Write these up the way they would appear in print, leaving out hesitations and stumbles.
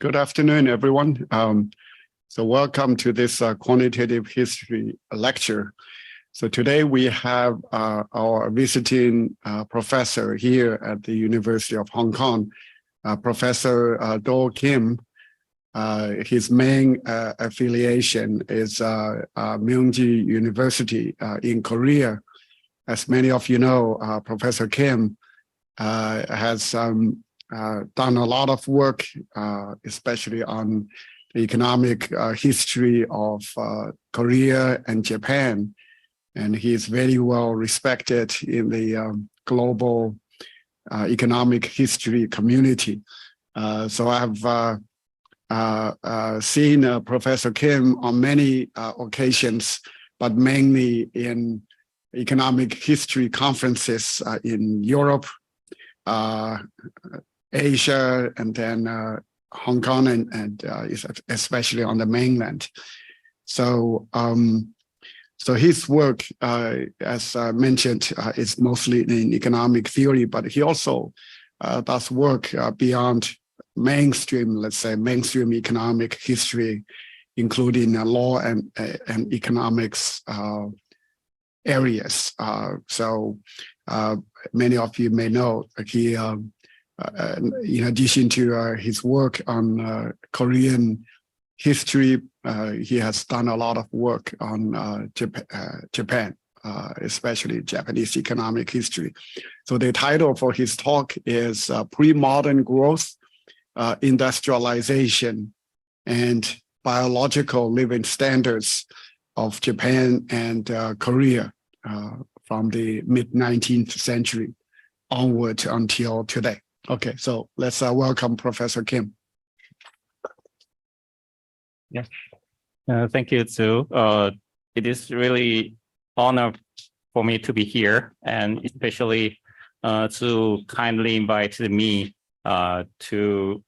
Good afternoon, everyone. So welcome to this Quantitative History Lecture. So today we have our visiting professor here at the University of Hong Kong, Professor Duol Kim. His main affiliation is Myongji University in Korea. As many of you know, Professor Kim has done a lot of work, especially on the economic history of Korea and Japan. And he is very well respected in the global economic history community. So I have seen Professor Kim on many occasions, but mainly in economic history conferences in Europe, Asia, and then Hong Kong, and especially on the mainland. So, so his work, as mentioned, is mostly in economic theory, but he also does work beyond mainstream, let's say, mainstream economic history, including law and economics areas. So many of you may know he. In addition to his work on Korean history, he has done a lot of work on Japan, especially Japanese economic history. So the title for his talk is Pre-Modern Growth, Industrialization, and Biological Living Standards of Japan and Korea from the mid-19th century onward until today. Okay, so let's welcome Professor Kim. Yeah, thank you, Zhiwu. It is really honor for me to be here, and especially to kindly invite me to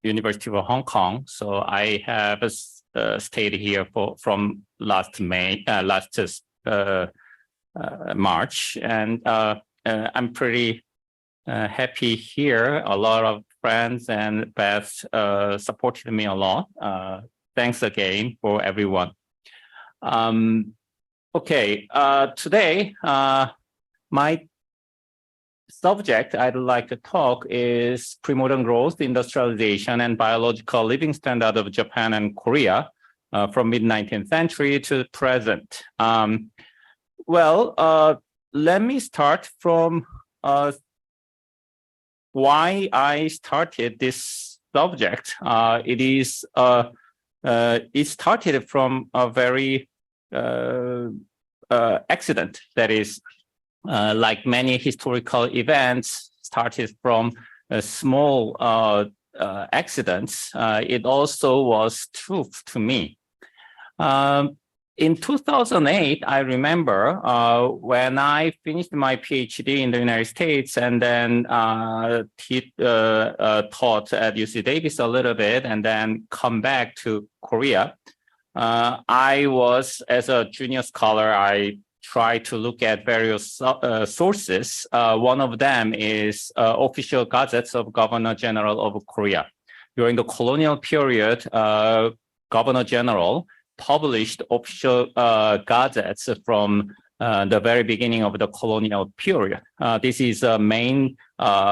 University of Hong Kong. So I have stayed here from last March, and I'm pretty happy here. A lot of friends and Beth supported me a lot. Thanks again for everyone. Okay, today my subject I'd like to talk is pre-modern growth, industrialization, and biological living standard of Japan and Korea from mid-19th century to present. Let me start from why I started this subject. It started from a very accident. That is, like many historical events, started from small accidents. It also was truth to me. In 2008, I remember when I finished my PhD in the United States and then taught at UC Davis a little bit and then come back to Korea. I was, as a junior scholar, I tried to look at various sources. One of them is official gazettes of Governor General of Korea. During the colonial period, Governor General published official gazettes from the very beginning of the colonial period. This is a main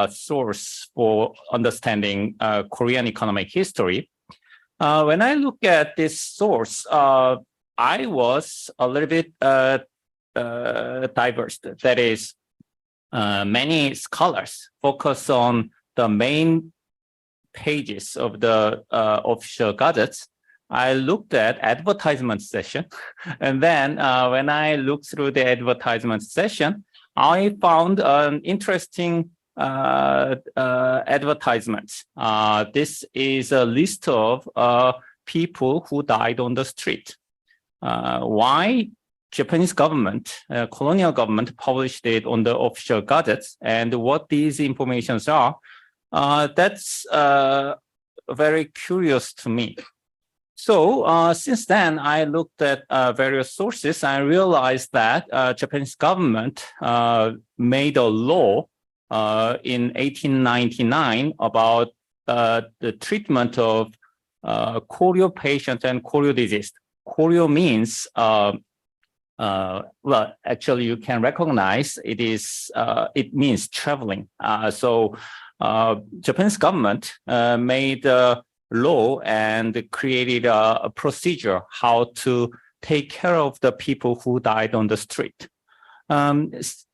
source for understanding Korean economic history. When I look at this source, I was a little bit diverse. That is, many scholars focus on the main pages of the official gazettes. I looked at advertisement session, and then when I looked through the advertisement session, I found an interesting advertisement. This is a list of people who died on the street. Why Japanese government, colonial government, published it on the official gazettes, and what these informations are, that's very curious to me. So since then, I looked at various sources. I realized that Japanese government made a law in 1899 about the treatment of Koryo patients and Koryo Deceased. Koryo means, well, actually you can recognize it means traveling. So Japanese government made a law and created a procedure how to take care of the people who died on the street.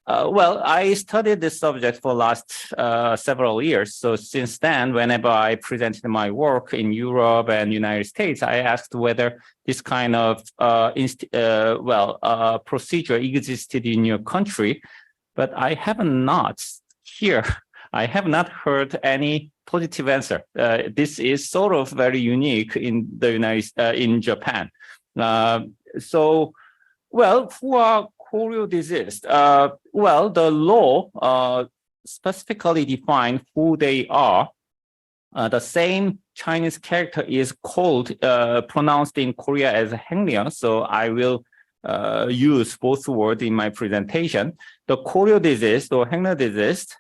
Well, I studied this subject for last several years. So since then, whenever I presented my work in Europe and United States, I asked whether this kind of procedure existed in your country, but I have not heard any positive answer. This is sort of very unique in the in Japan. So, well, who are Koryo Deceased? Well, the law specifically defines who they are. The same Chinese character is pronounced in Korea as Hangryu, so I will use both words in my presentation. The Koryo Deceased or Hangryu Deceased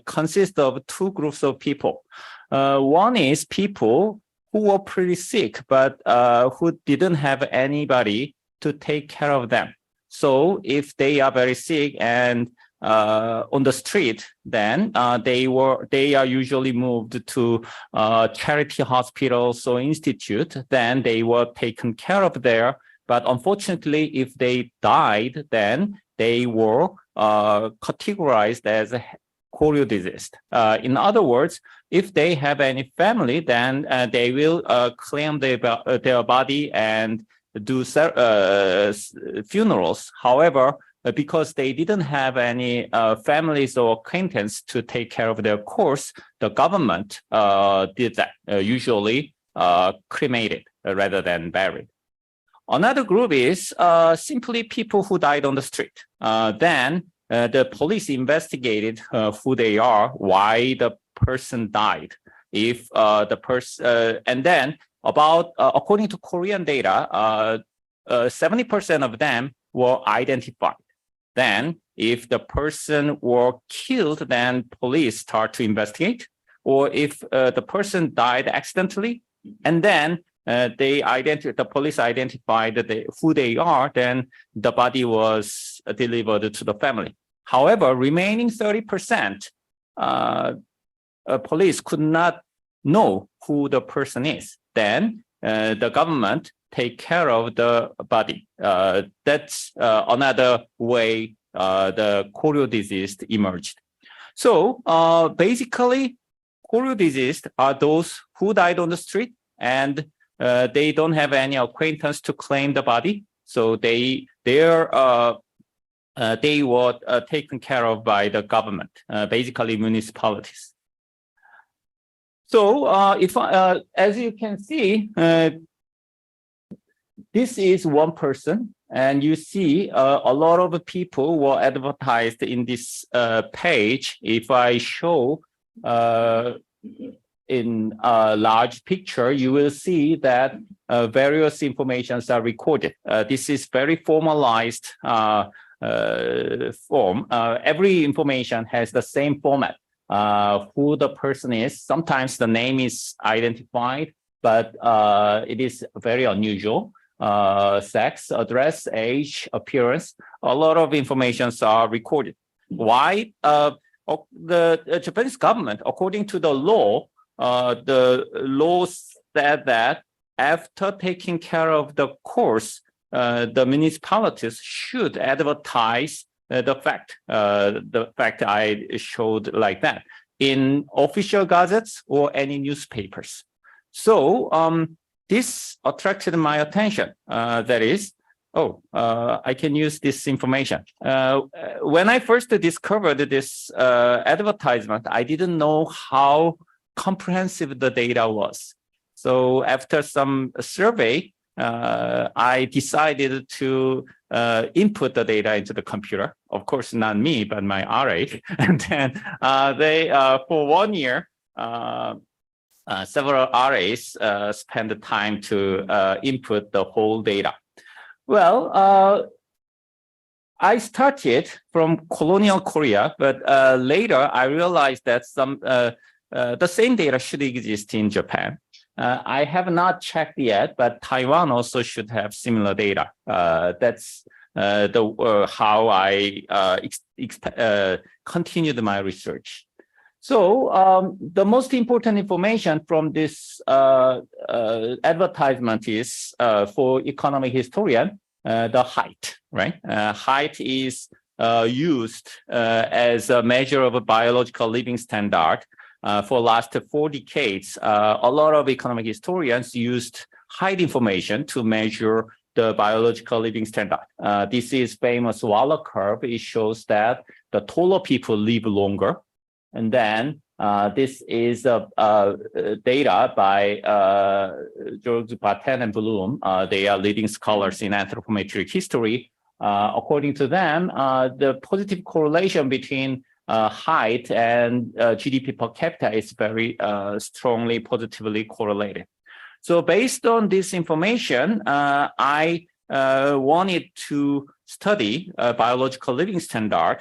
consists of two groups of people. One is people who were pretty sick, but who didn't have anybody to take care of them. So if they are very sick and on the street, then they are usually moved to charity hospitals or institute. Then they were taken care of there. But unfortunately, if they died, then they were categorized as Koryo Deceased. In other words, if they have any family, then they will claim their body and do funerals. However, because they didn't have any families or acquaintances to take care of their corpse, the government did that, usually cremated rather than buried. Another group is simply people who died on the street. Then the police investigated who they are, why the person died. If the person, and then according to Korean data, 70% of them were identified. Then if the person were killed, then police start to investigate. Or if the person died accidentally, and then the police identified who they are, then the body was delivered to the family. However, remaining 30%, police could not know who the person is. Then the government take care of the body. That's another way the Koryo Deceased emerged. So basically, Koryo Deceased are those who died on the street and they don't have any acquaintance to claim the body. So they were taken care of by the government, basically municipalities. So as you can see, this is one person, and you see a lot of people were advertised in this page. If I show in a large picture, you will see that various informations are recorded. This is very formalized form. Every information has the same format. Who the person is. Sometimes the name is identified, but it is very unusual. Sex, address, age, appearance, a lot of informations are recorded. Why? The Japanese government, according to the law said that after taking care of the corpse, the municipalities should advertise the fact I showed like that in official gazettes or any newspapers. So this attracted my attention. That is, I can use this information. When I first discovered this advertisement, I didn't know how comprehensive the data was. So after some survey, I decided to input the data into the computer. Of course, not me, but my RA. And then for 1 year, several RAs spent the time to input the whole data. Well, I started from colonial Korea, but later I realized that some the same data should exist in Japan. I have not checked yet, but Taiwan also should have similar data. That's how I continued my research. So the most important information from this advertisement is for economic historian, the height, right? Height is used as a measure of a biological living standard. For last 4 decades, a lot of economic historians used height information to measure the biological living standard. This is famous Waller curve. It shows that the taller people live longer. And then this is data by George Batten and Bloom. They are leading scholars in anthropometric history. According to them, the positive correlation between height and GDP per capita is very strongly positively correlated. So based on this information, I wanted to study biological living standard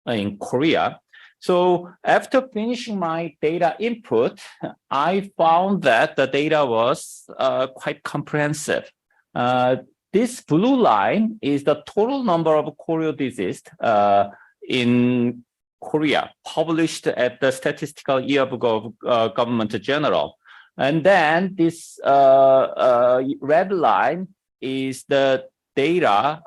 in Korea. So after finishing my data input, I found that the data was quite comprehensive. This blue line is the total number of Koryo Deceased in Korea, published at the Statistical Yearbook of Government General. And then this red line is the data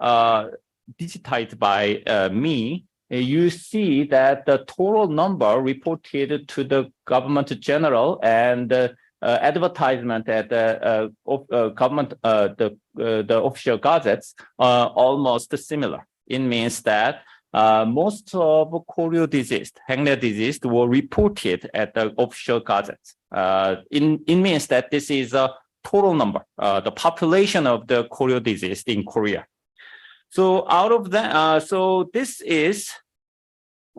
digitized by me. You see that the total number reported to the Government General and the advertisement at the government, the official gazettes are almost similar. It means that most of Koryo Deceased, Hangryu Deceased were reported at the official gazettes. It means that this is a total number, the population of the Koryo Deceased in Korea. So out of that, so this is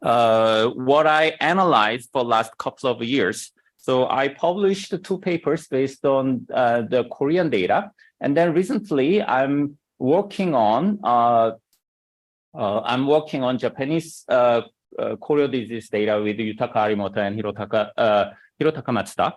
what I analyzed for last couple of years. So I published 2 papers based on the Korean data, and then recently I'm working on Japanese Koryo Disease data with Yutaka Arimoto and Hirotaka Matsuda.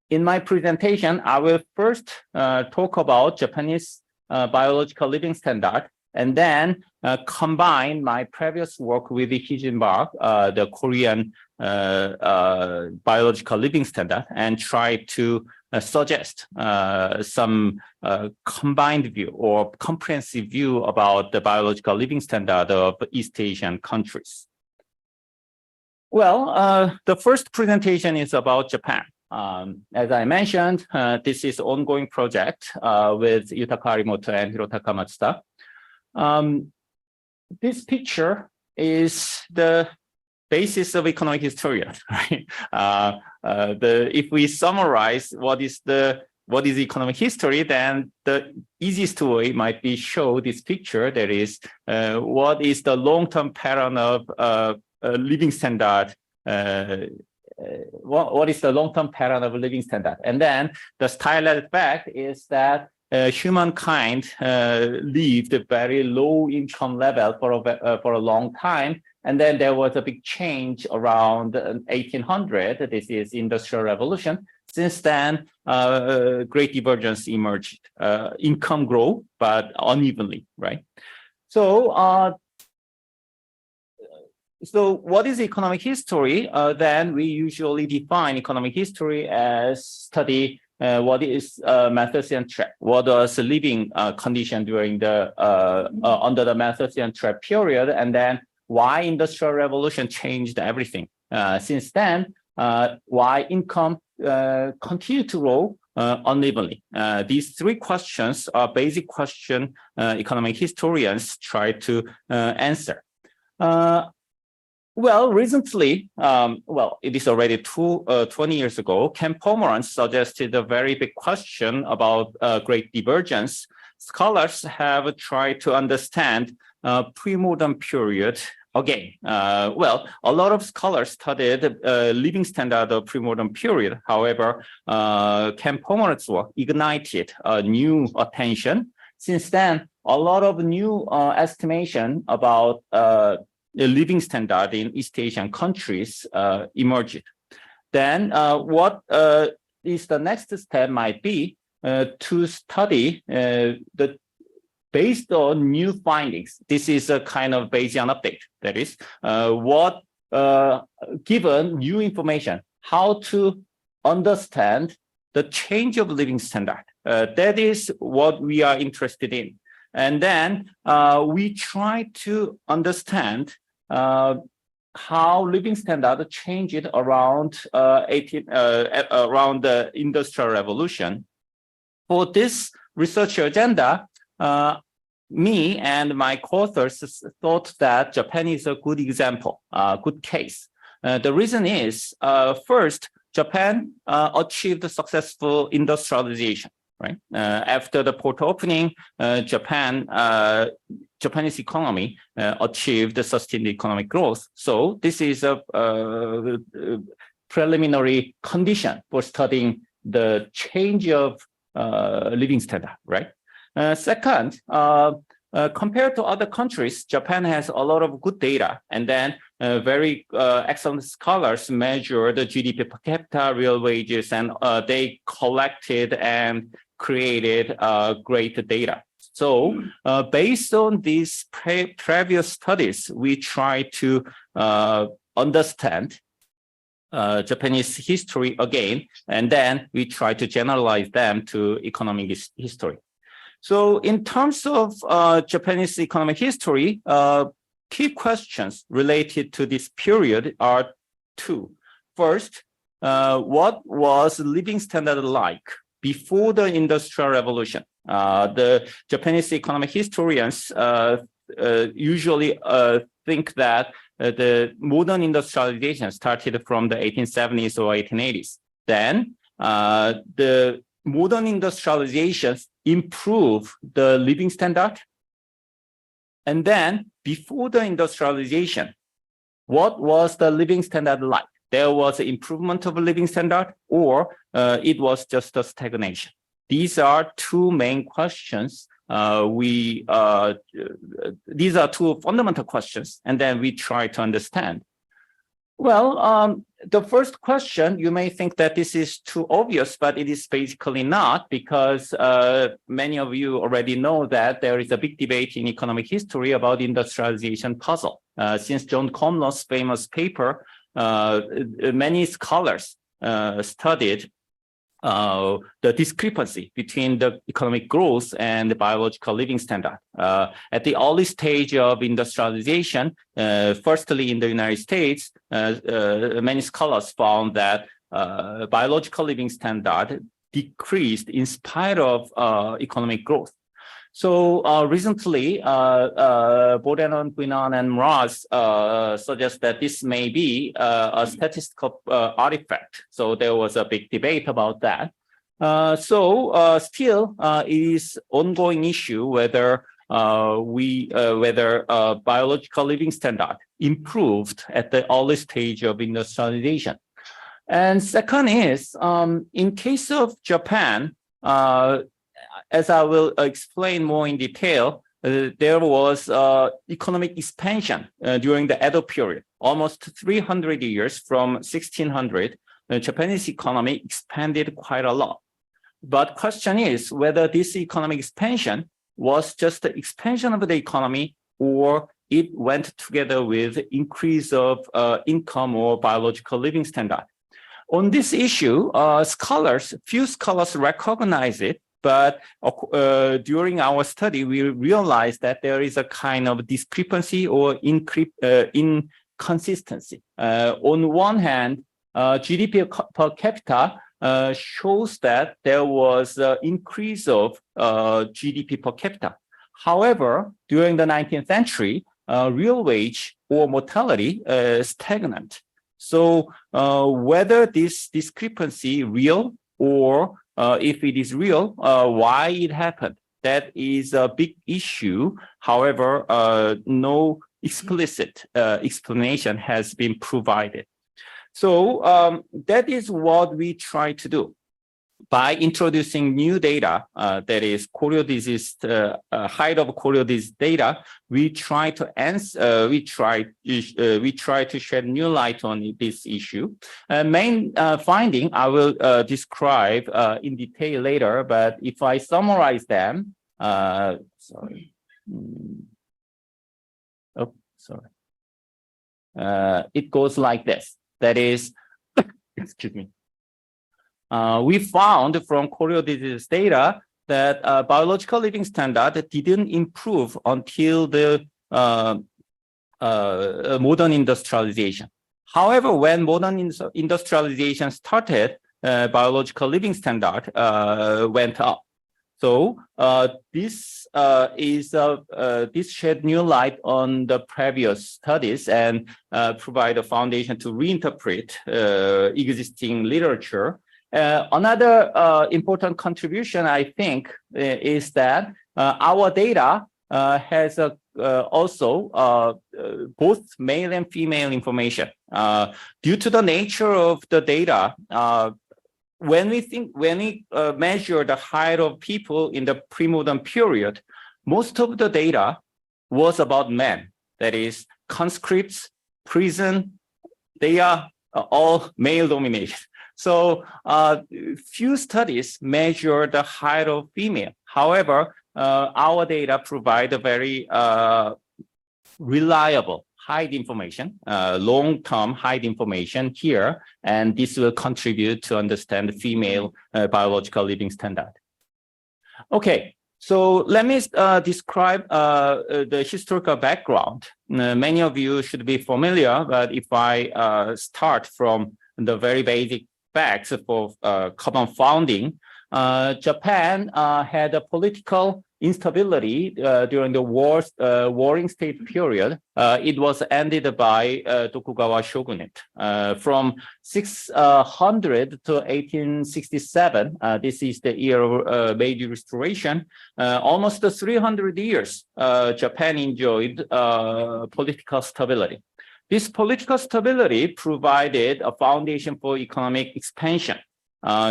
In my presentation, I will first talk about Japanese biological living standard, and then combine my previous work with Hijinbark, the Korean biological living standard, and try to suggest some combined view or comprehensive view about the biological living standard of East Asian countries. Well, the first presentation is about Japan. As I mentioned, this is an ongoing project with Yutaka Arimoto and Hirotaka Matsuda. This picture is the basis of economic historian, right? If we summarize what is economic history, then the easiest way might be show this picture. That is, what is the long-term pattern of living standard? What is the long-term pattern of living standard? And then the stylized fact is that humankind lived a very low income level for a long time. And then there was a big change around 1800. This is Industrial Revolution. Since then, great divergence emerged. Income grow, but unevenly, right? So, so what is economic history? Then we usually define economic history as study what is Malthusian trap? What was the living condition during the under the Malthusian trap period, and then why Industrial Revolution changed everything? Since then, why income continued to grow unevenly? These 3 questions are basic questions economic historians try to answer. Well, recently, it is already 20 years ago, Kenneth Pomeranz suggested a very big question about great divergence. Scholars have tried to understand pre-modern period again. A lot of scholars studied living standard of pre-modern period. However, Kenneth Pomeranz's work ignited a new attention. Since then, a lot of new estimation about living standard in East Asian countries emerged. Then what is the next step might be to study based on new findings. This is a kind of Bayesian update. That is, what given new information, how to understand the change of living standard. That is what we are interested in. And then we try to understand how living standard changed around around the Industrial Revolution. For this research agenda, me and my co-authors thought that Japan is a good example, good case. The reason is, first, Japan achieved successful industrialization, right? After the port opening, Japanese economy achieved sustained economic growth. So this is a preliminary condition for studying the change of living standard, right? Second, compared to other countries, Japan has a lot of good data, and then very excellent scholars measure the GDP per capita, real wages, and they collected and created great data. So based on these previous studies, we try to understand Japanese history again, and then we try to generalize them to economic history. So in terms of Japanese economic history, key questions related to this period are two. First, what was living standard like before the Industrial Revolution? The Japanese economic historians usually think that the modern industrialization started from the 1870s or 1880s. Then the modern industrialization improved the living standard. And then before the industrialization, what was the living standard like? There was an improvement of a living standard, or it was just a stagnation. These are two main questions. These are two fundamental questions, and then we try to understand. Well, the first question, you may think that this is too obvious, but it is basically not, because many of you already know that there is a big debate in economic history about industrialization puzzle. Since John Comlow's famous paper, many scholars studied the discrepancy between the economic growth and the biological living standard. At the early stage of industrialization, firstly in the United States, many scholars found that biological living standard decreased in spite of economic growth. So recently, Bodenon, and Mraz suggest that this may be a statistical artifact. So there was a big debate about that. Still, it is ongoing issue whether biological living standard improved at the early stage of industrialization. And second is, in case of Japan, as I will explain more in detail, there was economic expansion during the Edo period. Almost 300 years from 1600, the Japanese economy expanded quite a lot. But question is whether this economic expansion was just the expansion of the economy, or it went together with increase of income or biological living standard. On this issue, few scholars recognize it. But during our study, we realized that there is a kind of discrepancy or inconsistency. On one hand, GDP per capita shows that there was an increase of GDP per capita. However, during the 19th century, real wage or mortality stagnant. So whether this discrepancy real, or if it is real, why it happened, that is a big issue. However, no explicit explanation has been provided. So that is what we try to do. by introducing new data, that is Koryo Deceased, height of Koryo Deceased data, we try to answer, we try to shed new light on this issue. Main finding I will describe in detail later, but if I summarize them, sorry. Oh, sorry. It goes like this. That is, excuse me. We found from Koryo Deceased data that biological living standard didn't improve until the modern industrialization. However, when modern industrialization started, biological living standard went up. So this shed new light on the previous studies and provide a foundation to reinterpret existing literature. Another important contribution, I think, is that our data has also both male and female information. Due to the nature of the data, when we measure the height of people in the pre-modern period, most of the data was about men. That is, conscripts, prison, they are all male dominated. So few studies measure the height of female. However, our data provide a very reliable height information, long-term height information here, and this will contribute to understand the female biological living standard. Okay, so let me describe the historical background. Many of you should be familiar, but if I start from the very basic facts for common founding, Japan had a political instability during the warring state period. It was ended by Tokugawa shogunate. From 600 to 1867, this is the year of Meiji Restoration, almost 300 years, Japan enjoyed political stability. This political stability provided a foundation for economic expansion.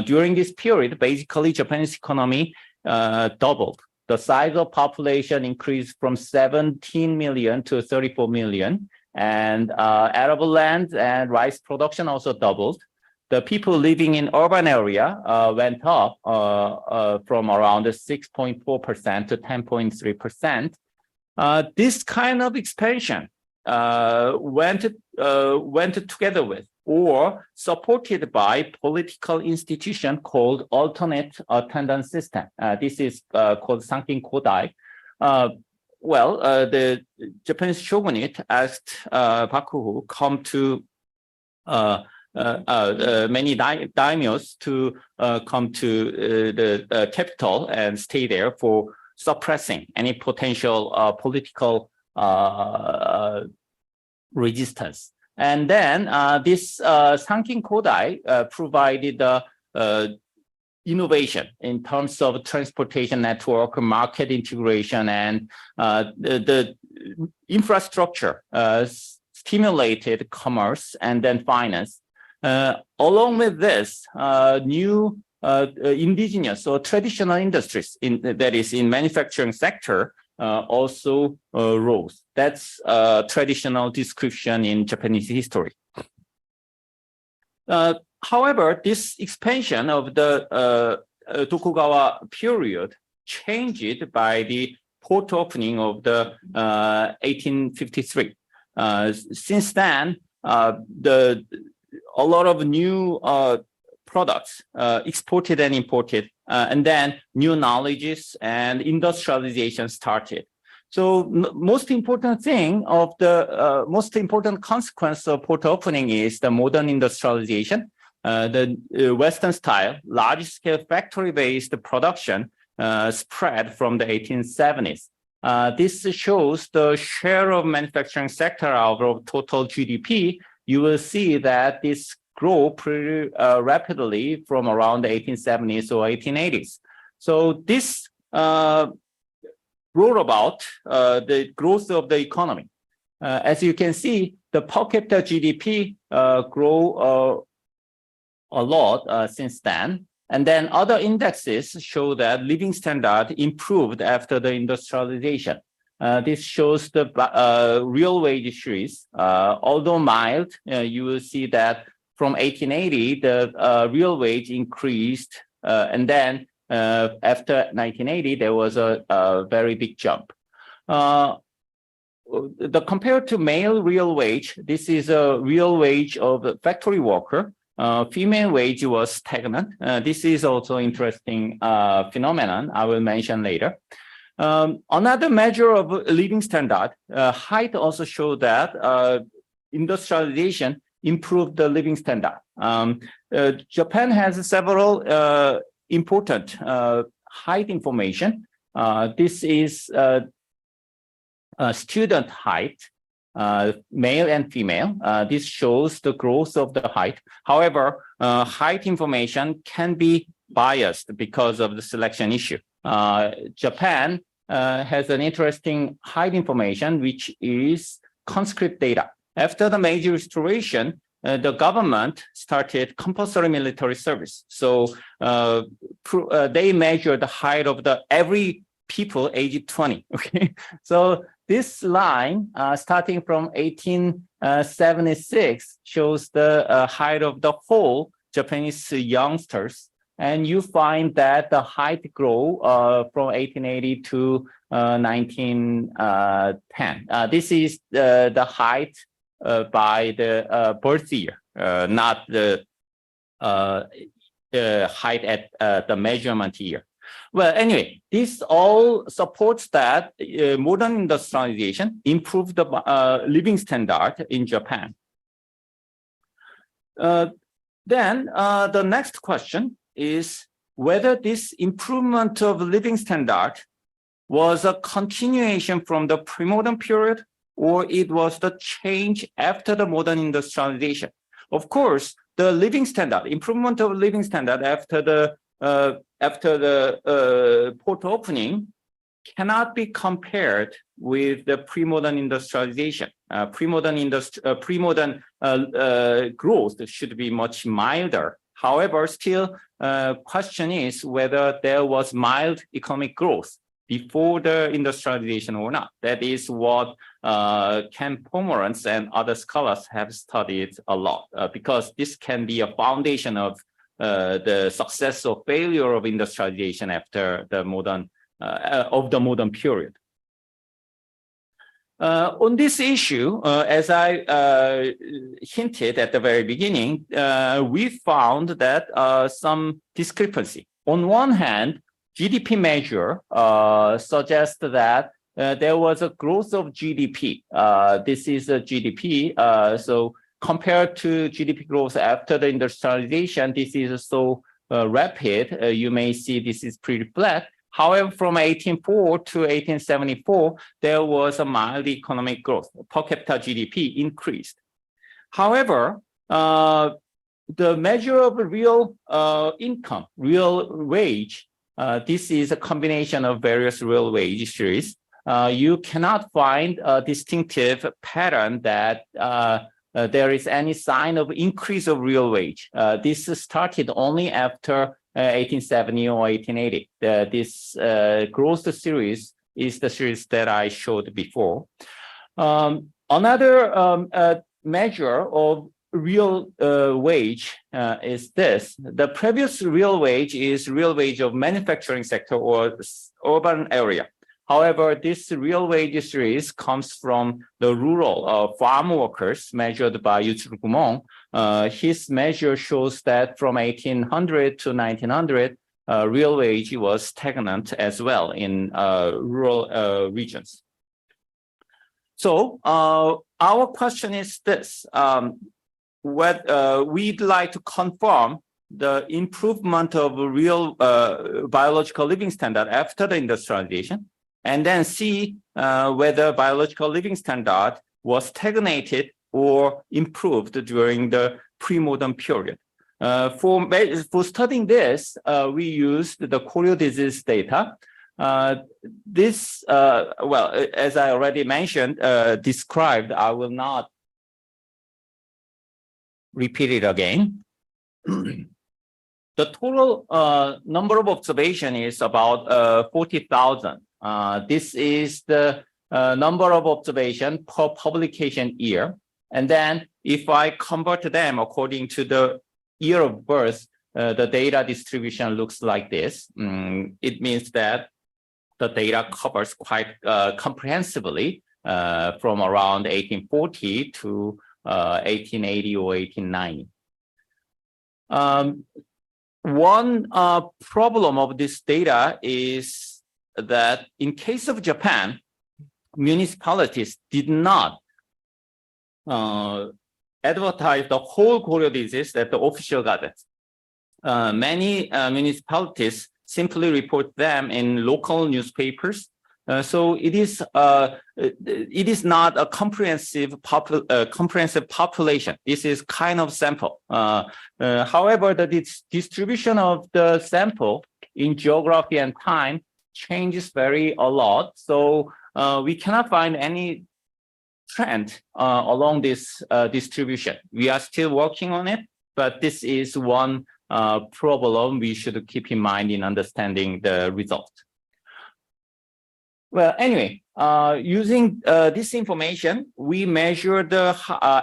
During this period, basically, Japanese economy doubled. The size of population increased from 17 million to 34 million, and arable land and rice production also doubled. The people living in urban area went up from around 6.4% to 10.3%. This kind of expansion went together with or supported by political institution called alternate attendance system. This is called Sankin Kodai. The Japanese shogunate asked Bakuhu come to many daimyos to come to the capital and stay there for suppressing any potential political resistance. And then this Sankin Kodai provided innovation in terms of transportation network, market integration, and the infrastructure stimulated commerce and then finance. Along with this, new indigenous or traditional industries that is in manufacturing sector also rose. That's a traditional description in Japanese history. However, this expansion of the Tokugawa period changed by the port opening of the 1853. Since then, a lot of new products exported and imported, and then new knowledges and industrialization started. So most important thing of the most important consequence of port opening is the modern industrialization. The Western style, large-scale factory-based production spread from the 1870s. This shows the share of manufacturing sector out of total GDP. You will see that this grew pretty rapidly from around the 1870s or 1880s. So this brought about the growth of the economy. As you can see, the per capita GDP grew a lot since then. And then other indexes show that living standard improved after the industrialization. This shows the real wage series. Although mild, you will see that from 1880, the real wage increased. And then after 1980, there was a very big jump. Compared to male real wage, this is a real wage of a factory worker. Female wage was stagnant. This is also interesting phenomenon I will mention later. Another measure of living standard, height also showed that industrialization improved the living standard. Japan has several important height information. This is student height, male and female. This shows the growth of the height. However, height information can be biased because of the selection issue. Japan has an interesting height information, which is conscript data. After the Meiji Restoration, the government started compulsory military service. So they measure the height of every people aged 20. Okay, so this line, starting from 1876, shows the height of the whole Japanese youngsters, and you find that the height grow from 1880 to 1910. This is the height by the birth year, not the height at the measurement year. Well, anyway, this all supports that modern industrialization improved the living standard in Japan. Then the next question is whether this improvement of living standard was a continuation from the pre-modern period, or it was the change after the modern industrialization. Of course, the living standard, improvement of living standard after the port opening cannot be compared with the pre-modern industrialization. Pre-modern growth should be much milder. However, still, question is whether there was mild economic growth before the industrialization or not. That is what Kenneth Pomeranz and other scholars have studied a lot, because this can be a foundation of the success or failure of industrialization after the modern period. On this issue, as I hinted at the very beginning, we found that some discrepancy. On one hand, GDP measure suggests that there was a growth of GDP. This is a GDP. So compared to GDP growth after the industrialization, this is so rapid. You may see this is pretty flat. However, from 1804 to 1874, there was a mild economic growth. Per capita GDP increased. However, the measure of real income, real wage, this is a combination of various real wage series. You cannot find a distinctive pattern that there is any sign of increase of real wage. This started only after 1870 or 1880. This growth series is the series that I showed before. Another measure of real wage is this. The previous real wage is real wage of manufacturing sector or urban area. However, this real wage series comes from the rural farm workers measured by Yuchul Gumong. His measure shows that from 1800 to 1900, real wage was stagnant as well in rural regions. So our question is this. We'd like to confirm the improvement of real biological living standard after the industrialization, and then see whether biological living standard was stagnated or improved during the pre-modern period. For studying this, we used the Koryo Deceased data. This, well, as I already mentioned, described, I will not repeat it again. the total number of observation is about 40,000. This is the number of observation per publication year. And then if I convert them according to the year of birth, the data distribution looks like this. It means that the data covers quite comprehensively from around 1840 to 1880 or 1890. One problem of this data is that in case of Japan, municipalities did not advertise the whole Koryo disease at the official gazettes. Many municipalities simply report them in local newspapers. So it is not a comprehensive population. This is kind of sample. However, the distribution of the sample in geography and time changes a lot. So we cannot find any trend along this distribution. We are still working on it, but this is one problem we should keep in mind in understanding the result. Well, anyway, using this information, we measure the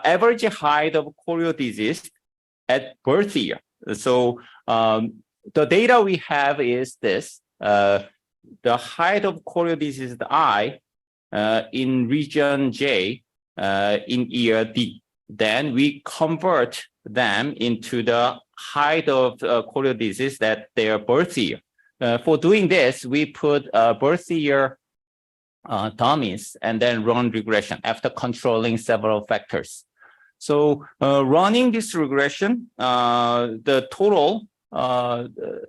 average height of Koryo disease at birth year. So the data we have is this: the height of Koryo diseased eye in region J in year D. Then we convert them into the height of Koryo disease at their birth year. For doing this, we put birth year dummies and then run regression after controlling several factors. So running this regression, the total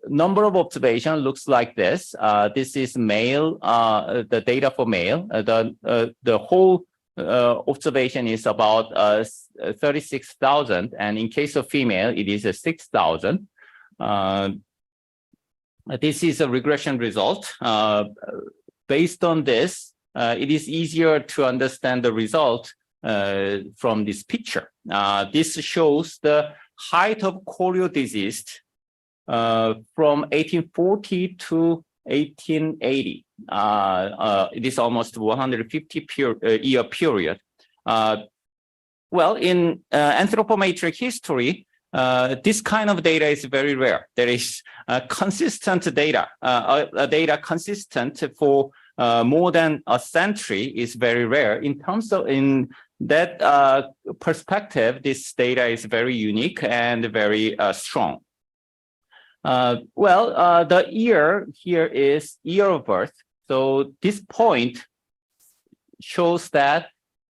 number of observation looks like this. This is male, the data for male. The whole observation is about 36,000, and in case of female, it is 6,000. This is a regression result. Based on this, it is easier to understand the result from this picture. This shows the height of Koryo deceased from 1840 to 1880. It is almost 150-year period. Well, in anthropometric history, this kind of data is very rare. There is consistent data. Data consistent for more than a century is very rare. In terms of, in that perspective, this data is very unique and very strong. The year here is year of birth. So this point shows that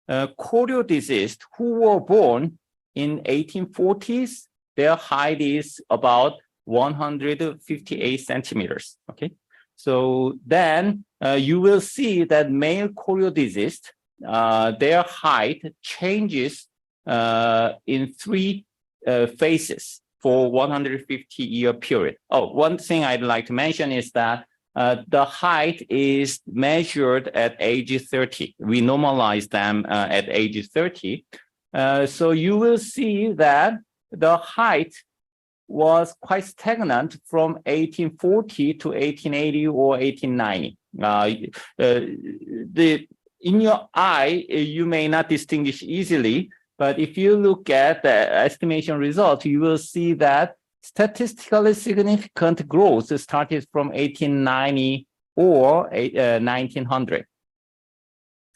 Koryo deceased who were born in 1840s, their height is about 158 centimeters. Okay, so then you will see that male Koryo deceased, their height changes in 3 phases for 150-year period. Oh, one thing I'd like to mention is that the height is measured at age 30. We normalize them at age 30. So you will see that the height was quite stagnant from 1840 to 1880 or 1890. In your eye, you may not distinguish easily, but if you look at the estimation result, you will see that statistically significant growth started from 1890 or 1900.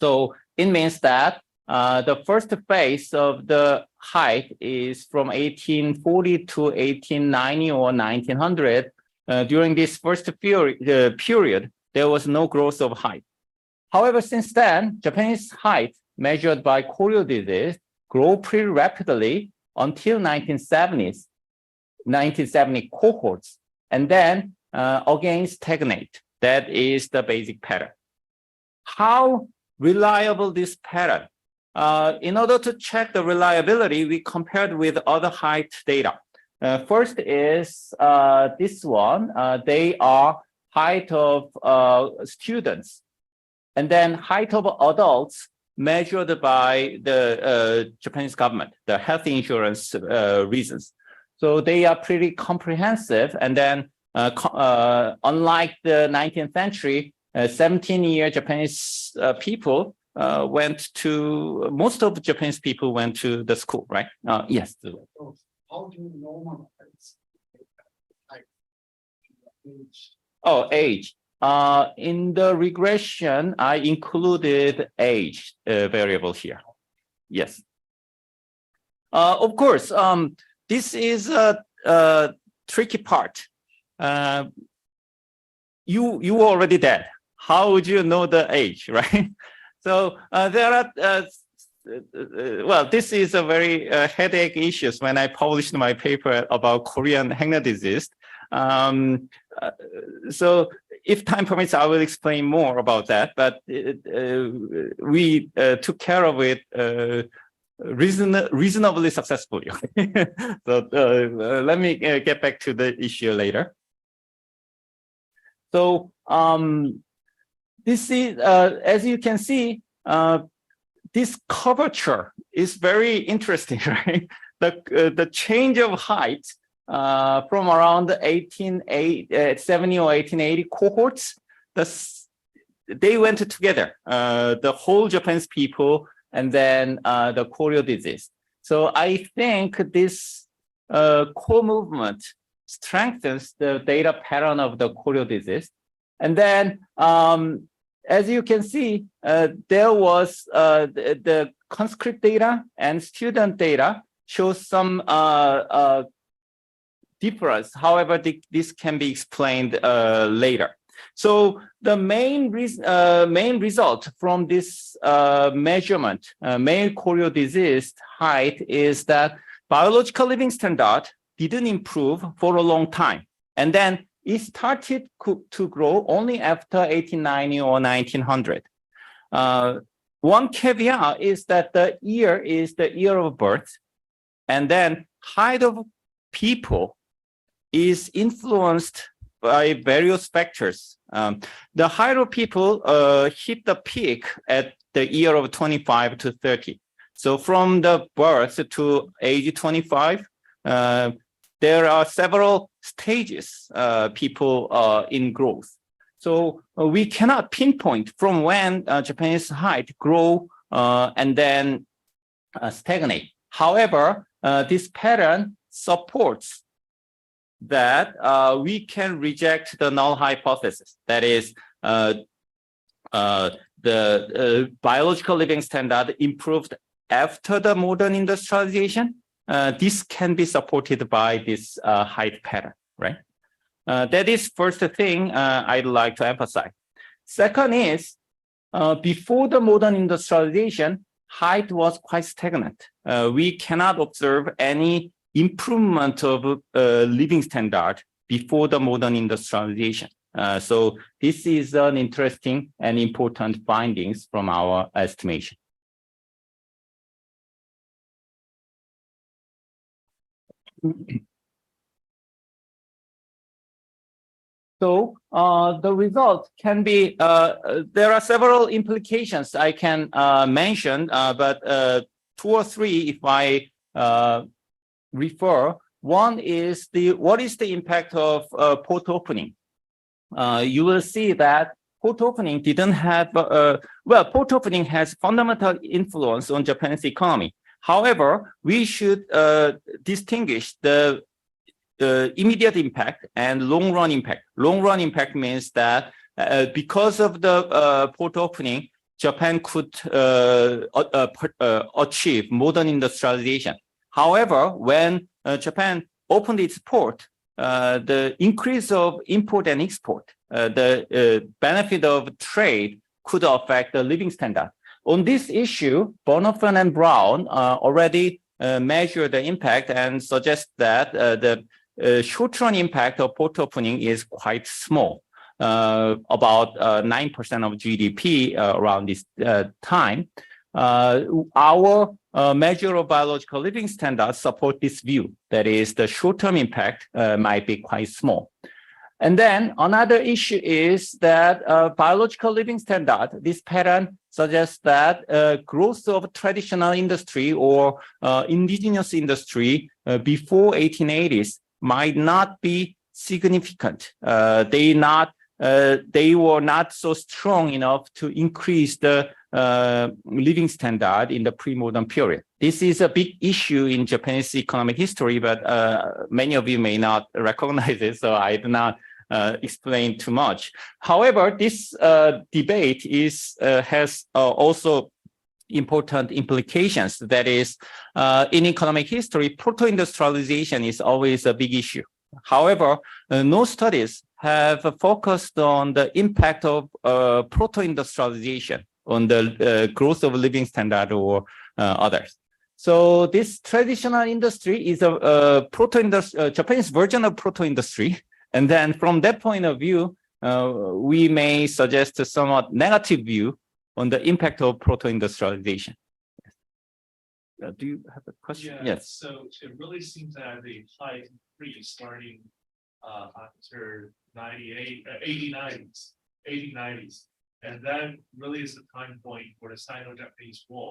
So it means that the first phase of the height is from 1840 to 1890 or 1900. During this first period, there was no growth of height. However, since then, Japanese height measured by Koryo disease grew pretty rapidly until 1970 cohorts, and then again stagnate. That is the basic pattern. How reliable this pattern? In order to check the reliability, we compared with other height data. First is this one. They are height of students, and then height of adults measured by the Japanese government, the health insurance reasons. So they are pretty comprehensive. And then unlike the 19th century, 17-year Japanese people most of Japanese people went to the school, right? Yes. How do you normalize age? Oh, age. In the regression, I included age variable here. Yes. Of course, this is a tricky part. You already dead. How would you know the age, right? So there are, well, this is a very headache issues when I published my paper about Korean Hangryu Deceased. So if time permits, I will explain more about that, but we took care of it reasonably successfully. So let me get back to the issue later. So this is, as you can see, this curvature is very interesting, right? The change of height from around the 1870 or 1880 cohorts, they went together, the whole Japanese people and then the Koryo Deceased. So I think this core movement strengthens the data pattern of the Koryo Deceased. And then, as you can see, there was the conscript data and student data shows some difference. However, this can be explained later. So the main result from this measurement, male Koryo Deceased height, is that biological living standard didn't improve for a long time. And then it started to grow only after 1890 or 1900. One caveat is that the year is the year of birth, and then height of people is influenced by various factors. The height of people hit the peak at the year of 25 to 30. So from the birth to age 25, there are several stages people in growth. So we cannot pinpoint from when Japanese height grow and then stagnate. However, this pattern supports that we can reject the null hypothesis. That is, the biological living standard improved after the modern industrialization. This can be supported by this height pattern, right? That is first thing I'd like to emphasize. Second is, before the modern industrialization, height was quite stagnant. We cannot observe any improvement of living standard before the modern industrialization. So this is an interesting and important findings from our estimation. So the result can be, there are several implications I can mention, but 2 or 3 if I refer. One is what is the impact of port opening? You will see that port opening didn't have, well, port opening has fundamental influence on Japan's economy. However, we should distinguish the immediate impact and long-run impact. Long-run impact means that because of the port opening, Japan could achieve modern industrialization. However, when Japan opened its port, the increase of import and export, the benefit of trade could affect the living standard. On this issue, Bonhoeffer and Brown already measured the impact and suggest that the short-run impact of port opening is quite small, about 9% of GDP around this time. Our measure of biological living standards support this view. That is, the short-term impact might be quite small. And then another issue is that biological living standard, this pattern suggests that growth of traditional industry or indigenous industry before 1880s might not be significant. They were not so strong enough to increase the living standard in the pre-modern period. This is a big issue in Japanese economic history, but many of you may not recognize it, so I do not explain too much. However, this debate has also important implications. That is, in economic history, proto-industrialization is always a big issue. However, no studies have focused on the impact of proto-industrialization on the growth of living standard or others. So this traditional industry is a Japanese version of proto-industry. And then from that point of view, we may suggest a somewhat negative view on the impact of proto-industrialization. Do you have a question? Yeah, Yes. so it really seems to have a high increase starting after 8090s. And that really is the time point for the Sino-Japanese War,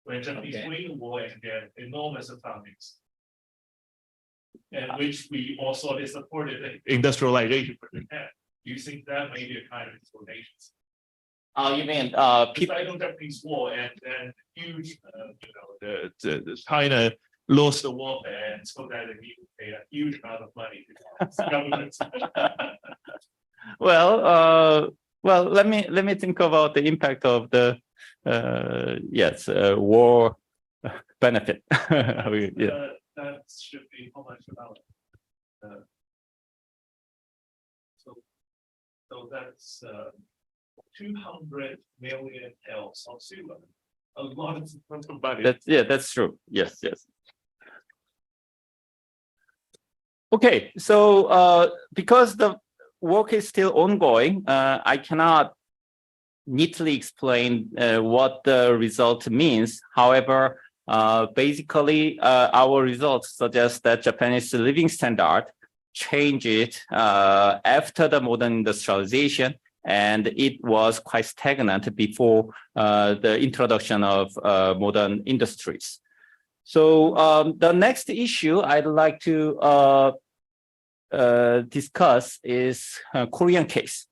where Japanese win the war and get enormous economies. And which we also supported the industrialization for Japan. Do you think that may be a kind of explanation? You mean The Sino-Japanese War and then huge, the China lost the warfare, and so that they need to pay a huge amount of money to governments. Well, let me think about the impact of the war benefit. That should be how much about so that's 200 million L's of silver. A lot of money. That's true. Yes. Okay, so because the work is still ongoing, I cannot neatly explain what the result means. However, basically, our results suggest that Japanese living standard changed after the modern industrialization, and it was quite stagnant before the introduction of modern industries. So the next issue I'd like to discuss is Korean case.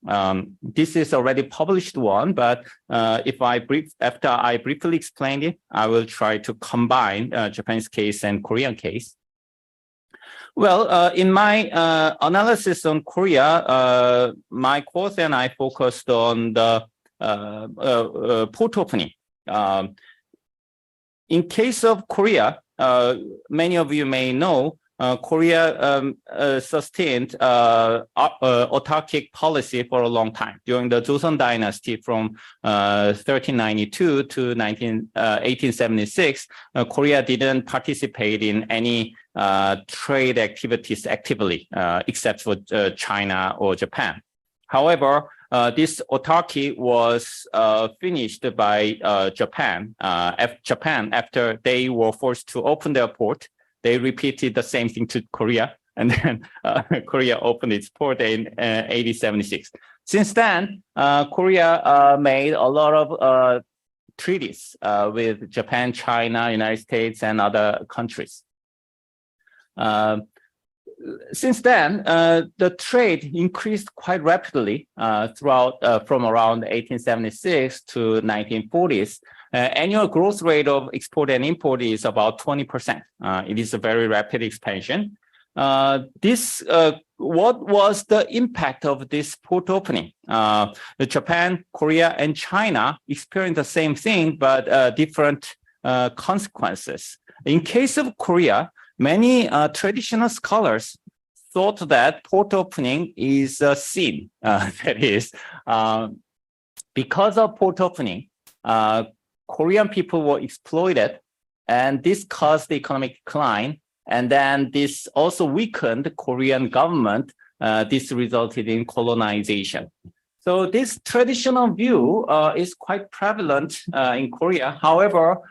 This is already published one, but after I briefly explain it, I will try to combine Japanese case and Korean case. Well, in my analysis on Korea, my course and I focused on the port opening. In case of Korea, many of you may know, Korea sustained autarkic policy for a long time. During the Joseon dynasty from 1392 to 1876, Korea didn't participate in any trade activities actively, except for China or Japan. However, this autarky was finished by Japan. After they were forced to open their port, they repeated the same thing to Korea, and then Korea opened its port in 1876. Since then, Korea made a lot of treaties with Japan, China, United States, and other countries. Since then, the trade increased quite rapidly throughout from around 1876 to 1940s. Annual growth rate of export and import is about 20%. It is a very rapid expansion. What was the impact of this port opening? Japan, Korea, and China experienced the same thing, but different consequences. In case of Korea, many traditional scholars thought that port opening is a sin. That is, because of port opening, Korean people were exploited, and this caused the economic decline. And then this also weakened the Korean government. This resulted in colonization. So this traditional view is quite prevalent in Korea. However,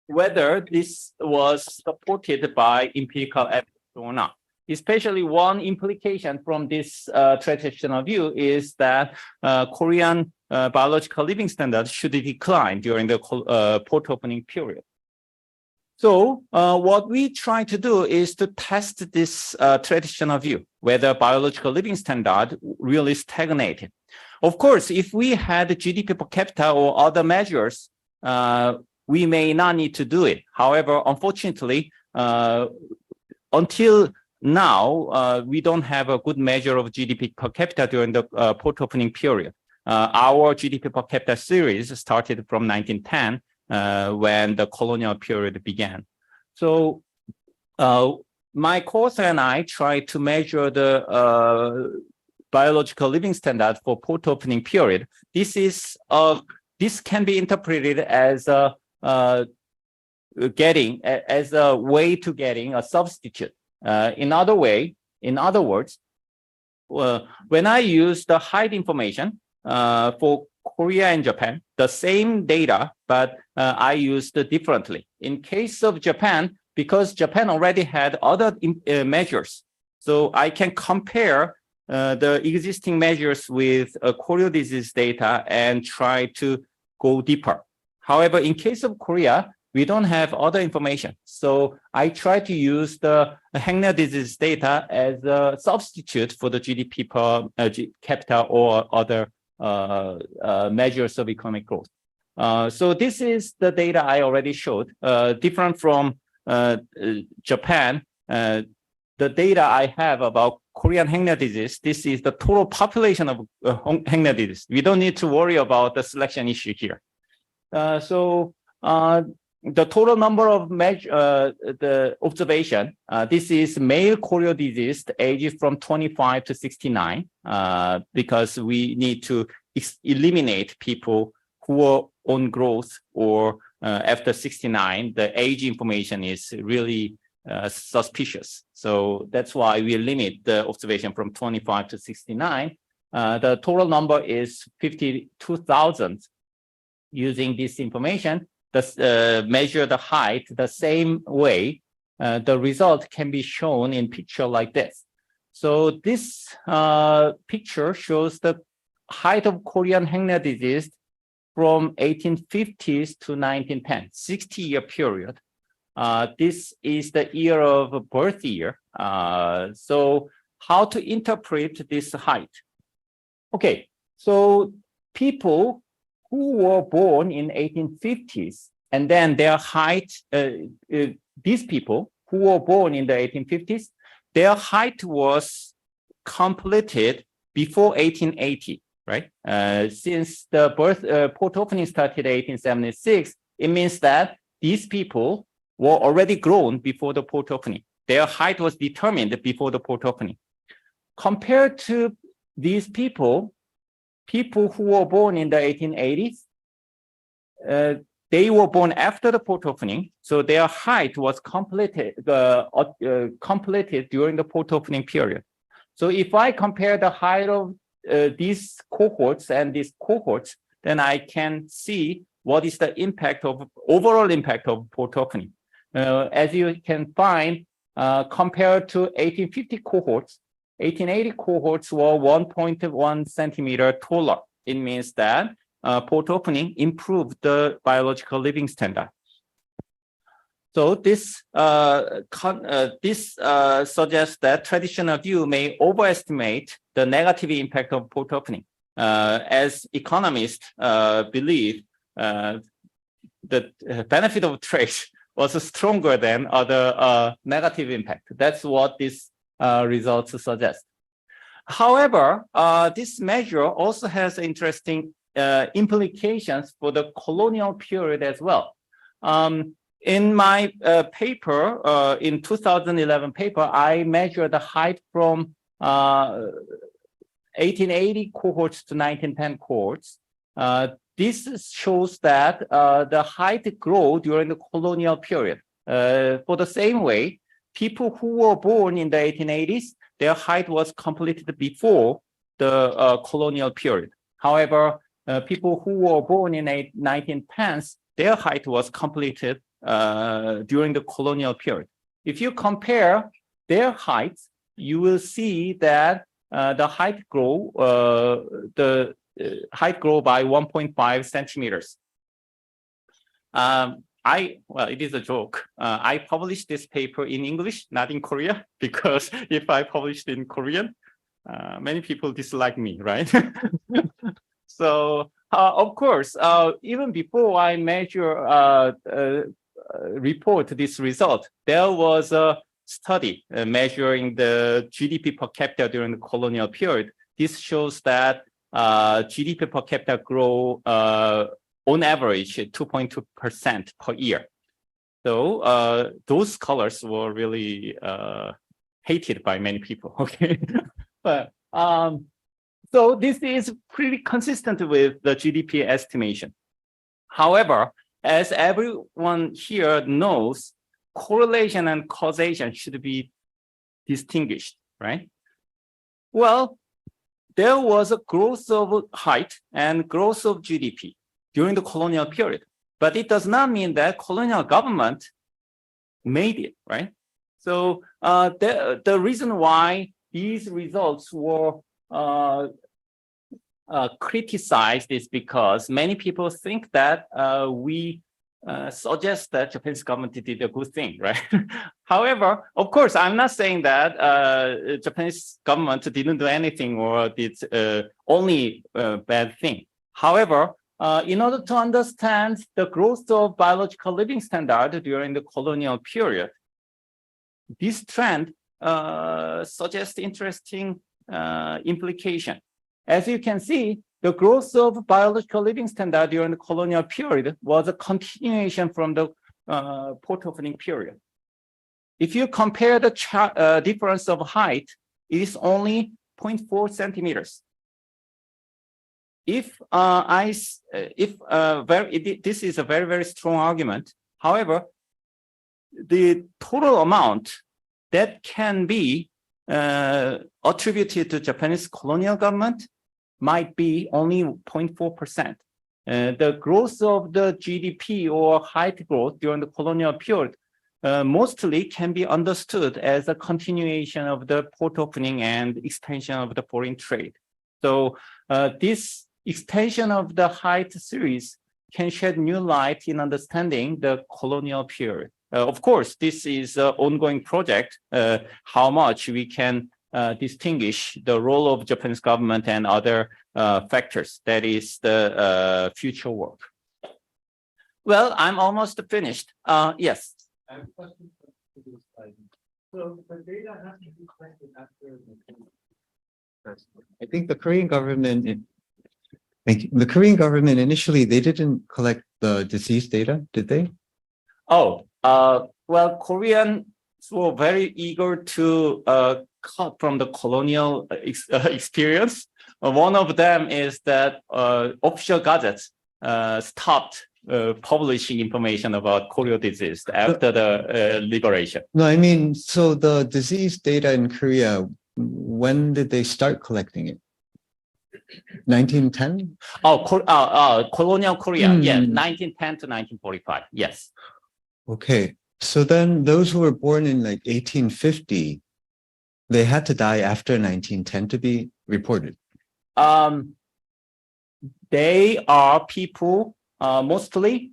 whether this was supported by empirical evidence or not, especially one implication from this traditional view is that Korean biological living standards should decline during the port-opening period. So what we try to do is to test this traditional view, whether biological living standard really stagnated. Of course, if we had GDP per capita or other measures, we may not need to do it. However, unfortunately, until now, we don't have a good measure of GDP per capita during the port-opening period. Our GDP per capita series started from 1910, when the colonial period began. So my course and I tried to measure the biological living standard for port-opening period. This can be interpreted as a way to getting a substitute. In other words, when I use the height information for Korea and Japan, the same data, but I used differently. In case of Japan, because Japan already had other measures, so I can compare the existing measures with Koryo Deceased data and try to go deeper. However, in case of Korea, we don't have other information. So I try to use the Hangryu Deceased data as a substitute for the GDP per capita or other measures of economic growth. So this is the data I already showed. Different from Japan, the data I have about Korean Hangryu disease, this is the total population of Hangryu disease. We don't need to worry about the selection issue here. So the total number of the observation, this is male Koryo Deceased, ages from 25 to 69, because we need to eliminate people who are on growth or after 69. The age information is really suspicious. So that's why we limit the observation from 25 to 69. The total number is 52,000 using this information. Measure the height the same way. The result can be shown in picture like this. So this picture shows the height of Korean Hangryu disease from 1850s to 1910, 60-year period. This is the year of birth year. So how to interpret this height? Okay, so people who were born in 1850s, and then their height, these people who were born in the 1850s, their height was completed before 1880, right? Since the port opening started in 1876, it means that these people were already grown before the port opening. Their height was determined before the port opening. Compared to these people who were born in the 1880s, they were born after the port opening, so their height was completed during the port opening period. So if I compare the height of these cohorts and these cohorts, then I can see what is the impact of overall impact of port opening. As you can find, compared to 1850 cohorts, 1880 cohorts were 1.1 centimeter taller. It means that port opening improved the biological living standard. So this suggests that traditional view may overestimate the negative impact of port opening. As economists believe, the benefit of trade was stronger than other negative impact. That's what this results suggest. However, this measure also has interesting implications for the colonial period as well. In my paper, in 2011 paper, I measured the height from 1880 cohorts to 1910 cohorts. This shows that the height grew during the colonial period. For the same way, people who were born in the 1880s, their height was completed before the colonial period. However, people who were born in the 1910s, their height was completed during the colonial period. If you compare their heights you will see that the height grow by 1.5 centimeters. It is a joke. I published this paper in English, not in Korea, because if I published in Korean, many people dislike me, right? So, of course, even before I report this result, there was a study measuring the GDP per capita during the colonial period. This shows that GDP per capita grow on average 2.2% per year. So those scholars were really hated by many people. Okay, but so this is pretty consistent with the GDP estimation. However, as everyone here knows, correlation and causation should be distinguished, right? Well, there was a growth of height and growth of GDP during the colonial period, but it does not mean that colonial government made it, right? So the reason why these results were criticized is because many people think that we suggest that Japanese government did a good thing, right? However, of course, I'm not saying that Japanese government didn't do anything or did only bad thing. However, in order to understand the growth of biological living standard during the colonial period, this trend suggests interesting implication. As you can see, the growth of biological living standard during the colonial period was a continuation from the port opening period. If you compare the difference of height, it is only 0.4 centimeters. This is a very, very strong argument. However, the total amount that can be attributed to Japanese colonial government might be only 0.4%. The growth of the GDP or height growth during the colonial period mostly can be understood as a continuation of the port opening and expansion of the foreign trade. So this extension of the height series can shed new light in understanding the colonial period. Of course, this is an ongoing project, how much we can distinguish the role of Japanese government and other factors. That is the future work. Well, I'm almost finished. Yes. I have a question for this slide. So the data has to be collected after I think the Korean government initially, they didn't collect the deceased data, did they? Oh, well, Koreans were very eager to cut from the colonial experience. One of them is that official gazettes stopped publishing information about Koryo Deceased after the liberation. No, I mean, so the disease data in Korea, when did they start collecting it? 1910? Colonial Korea, yeah, 1910 to 1945, yes. Okay, so then those who were born in like 1850, they had to die after 1910 to be reported. They are people, mostly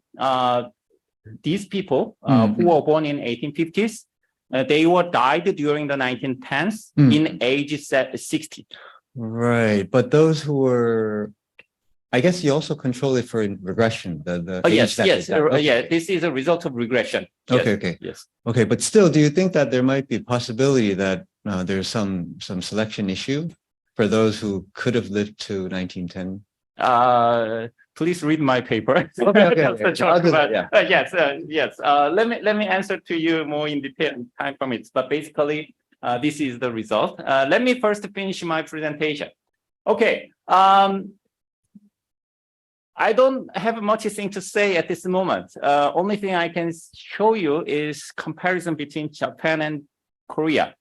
these people who were born in 1850s, they were died during the 1910s in age 60. Right, but those who were, I guess you also control it for regression. Yes, okay. Yeah, this is a result of regression. Yes. Okay. Yes. Okay, but still, do you think that there might be a possibility that there's some selection issue for those who could have lived to 1910? Please read my paper. Okay. I'll do that, yeah. Yes. Let me answer to you more in detail. Time permits, but basically, this is the result. Let me first finish my presentation. Okay. I don't have much thing to say at this moment. Only thing I can show you is comparison between Japan and Korea.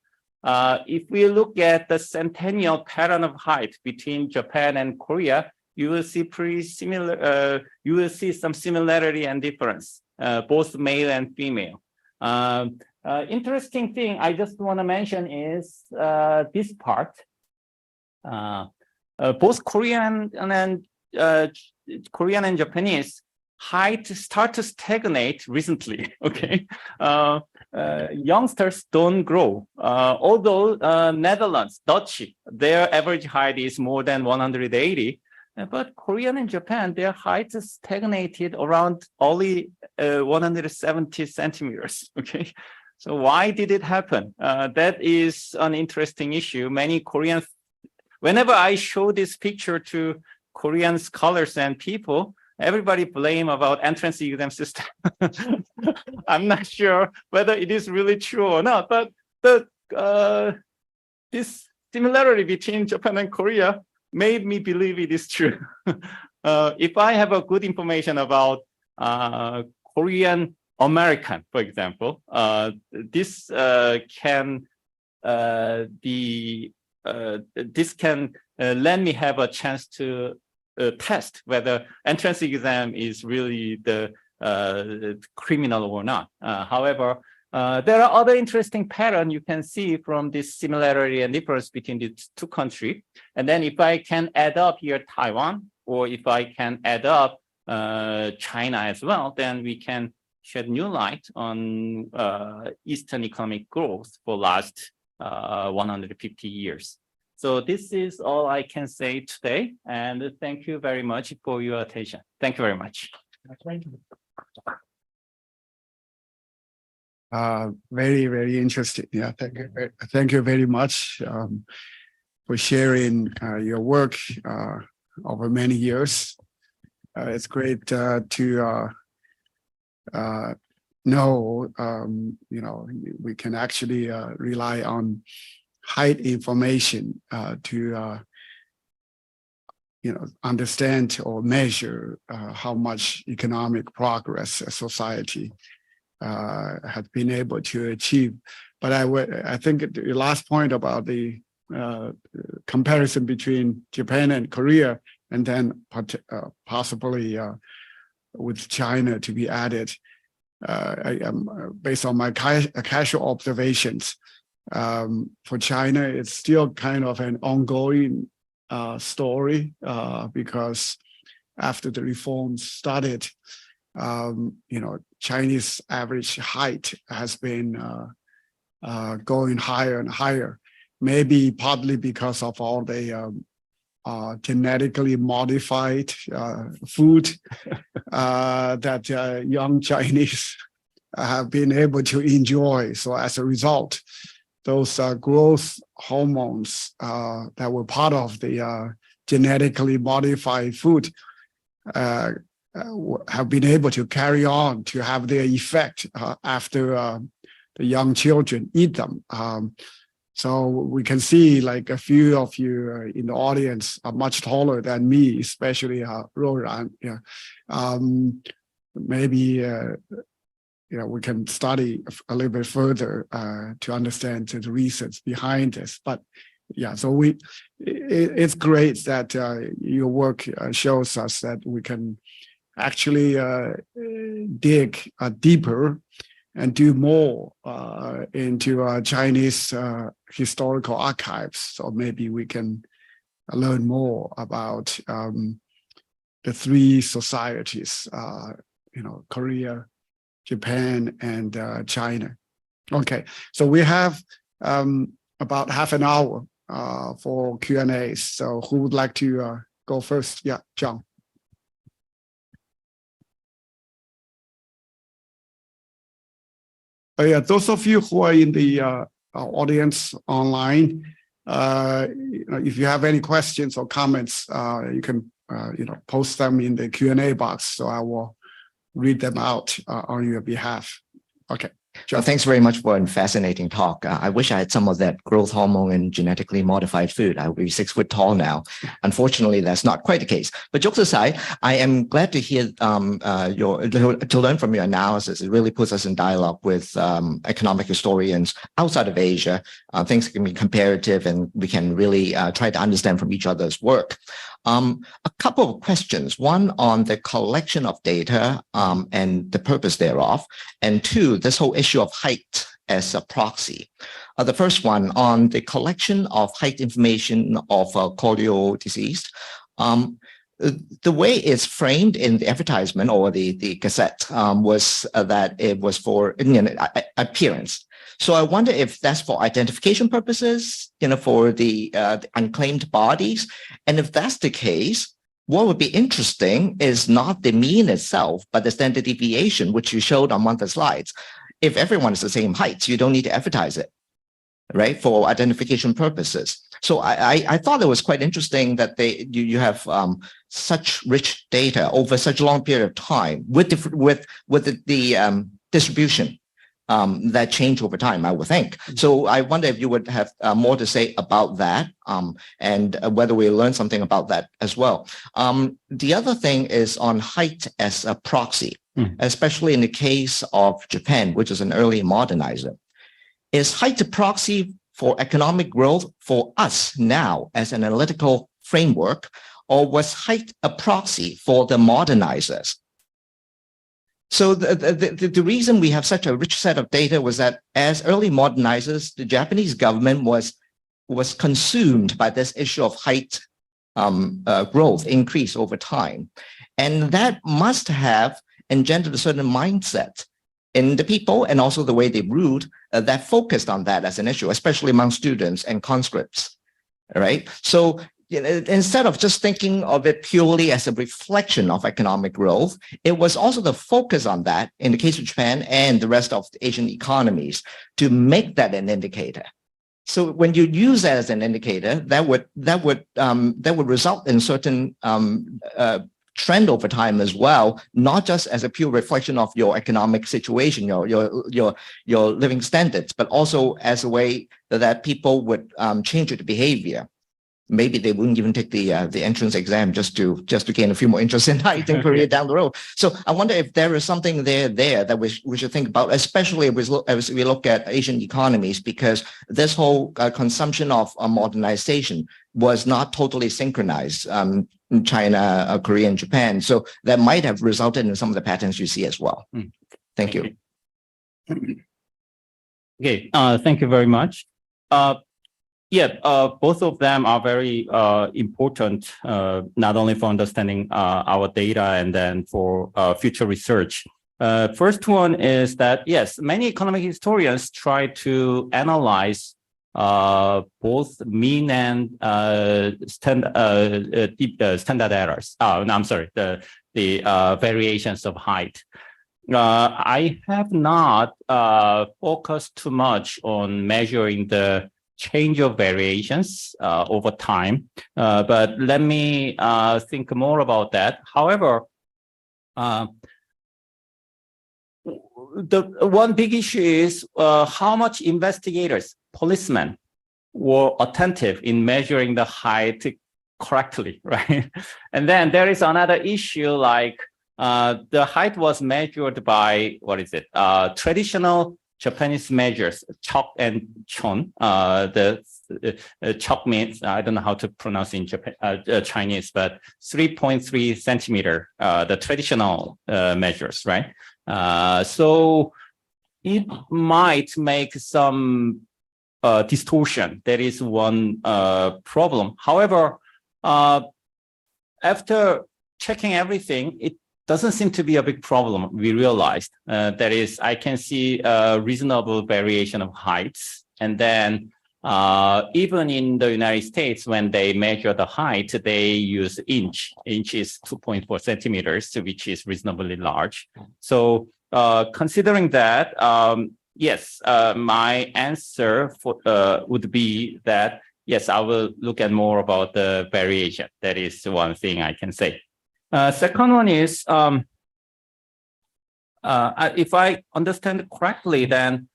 If we look at the centennial pattern of height between Japan and Korea, you will see pretty similar. You will see some similarity and difference, both male and female. Interesting thing I just want to mention is this part. Both Korean and Japanese height start to stagnate recently. Okay, youngsters don't grow. Although Netherlands, Dutch, their average height is more than 180. But Korean and Japan, their height is stagnated around only 170 centimeters. Okay, so why did it happen? That is an interesting issue. Many Koreans, whenever I show this picture to Korean scholars and people, everybody blame about entrance exam system. I'm not sure whether it is really true or not, but this similarity between Japan and Korea made me believe it is true. If I have a good information about Korean American, for example, this can let me have a chance to test whether entrance exam is really the criminal or not. However, there are other interesting patterns you can see from this similarity and difference between the two countries. And then if I can add up here Taiwan, or if I can add up China as well, then we can shed new light on Eastern economic growth for last 150 years. So this is all I can say today. And thank you very much for your attention. Thank you very much. Very, very interesting. Yeah, thank you very much for sharing your work over many years. It's great to know, we can actually rely on height information to understand or measure how much economic progress a society has been able to achieve. But I think the last point about the comparison between Japan and Korea, and then possibly with China to be added, I am based on my casual observations. For China, it's still kind of an ongoing story because after the reforms started, Chinese average height has been going higher and higher, maybe partly because of all the genetically modified food that young Chinese have been able to enjoy. So as a result, those growth hormones that were part of the genetically modified food have been able to carry on to have their effect after the young children eat them. So we can see like a few of you in the audience are much taller than me, especially Roran. Yeah, maybe we can study a little bit further to understand the reasons behind this. But yeah, so it's great that your work shows us that we can actually dig deeper and do more into Chinese historical archives. So maybe we can learn more about the three societies, Korea, Japan, and China. Okay, so we have about half an hour for Q&A. So who would like to go first? Yeah, John. Yeah, those of you who are in the audience online, if you have any questions or comments, you can post them in the Q&A box. So I will read them out on your behalf. Okay. Well, thanks very much for a fascinating talk. I wish I had some of that growth hormone and genetically modified food. I would be 6 foot tall now. Unfortunately, that's not quite the case. But jokes aside, I am glad to hear to learn from your analysis. It really puts us in dialogue with economic historians outside of Asia. Things can be comparative, and we can really try to understand from each other's work. A couple of questions, one on the collection of data and the purpose thereof, and two, this whole issue of height as a proxy. The first one on the collection of height information of Koryo Deceased. The way it's framed in the advertisement or the gazette was that it was for appearance. So I wonder if that's for identification purposes, for the unclaimed bodies. And if that's the case, what would be interesting is not the mean itself, but the standard deviation, which you showed on one of the slides. If everyone is the same height, you don't need to advertise it, right, for identification purposes. So I thought it was quite interesting that you have such rich data over such a long period of time with the distribution that change over time, I would think. So I wonder if you would have more to say about that and whether we learned something about that as well. The other thing is on height as a proxy, especially in the case of Japan, which is an early modernizer. Is height a proxy for economic growth for us now as an analytical framework, or was height a proxy for the modernizers? So the reason we have such a rich set of data was that as early modernizers, the Japanese government was consumed by this issue of height growth increase over time. And that must have engendered a certain mindset in the people and also the way they ruled that focused on that as an issue, especially among students and conscripts, right? So instead of just thinking of it purely as a reflection of economic growth, it was also the focus on that in the case of Japan and the rest of the Asian economies to make that an indicator. So when you use that as an indicator, that would result in certain trend over time as well, not just as a pure reflection of your economic situation, your living standards, but also as a way that people would change their behavior. Maybe they wouldn't even take the entrance exam just to gain a few more interest in height and career down the road. So I wonder if there is something there that we should think about, especially as we look at Asian economies, because this whole consumption of modernization was not totally synchronized in China, Korea, and Japan. So that might have resulted in some of the patterns you see as well. Thank you. Okay, thank you very much. Both of them are very important, not only for understanding our data and then for future research. First one is that, yes, many economic historians try to analyze both mean and standard errors. The variations of height. I have not focused too much on measuring the change of variations over time, but let me think more about that. However, the one big issue is how much investigators, policemen, were attentive in measuring the height correctly, right? And then there is another issue like the height was measured by, traditional Japanese measures, chok and chon. The chok means, I don't know how to pronounce in Japan, Chinese, but 3.3 centimeter, the traditional measures, right? So it might make some distortion. That is one problem. However, after checking everything, it doesn't seem to be a big problem. We realized that is, I can see a reasonable variation of heights. And then even in the United States, when they measure the height, they use inch. Inch is 2.4 centimeters, which is reasonably large. So considering that, yes, my answer would be that, yes, I will look at more about the variation. That is one thing I can say. Second one is, if I understand correctly, then,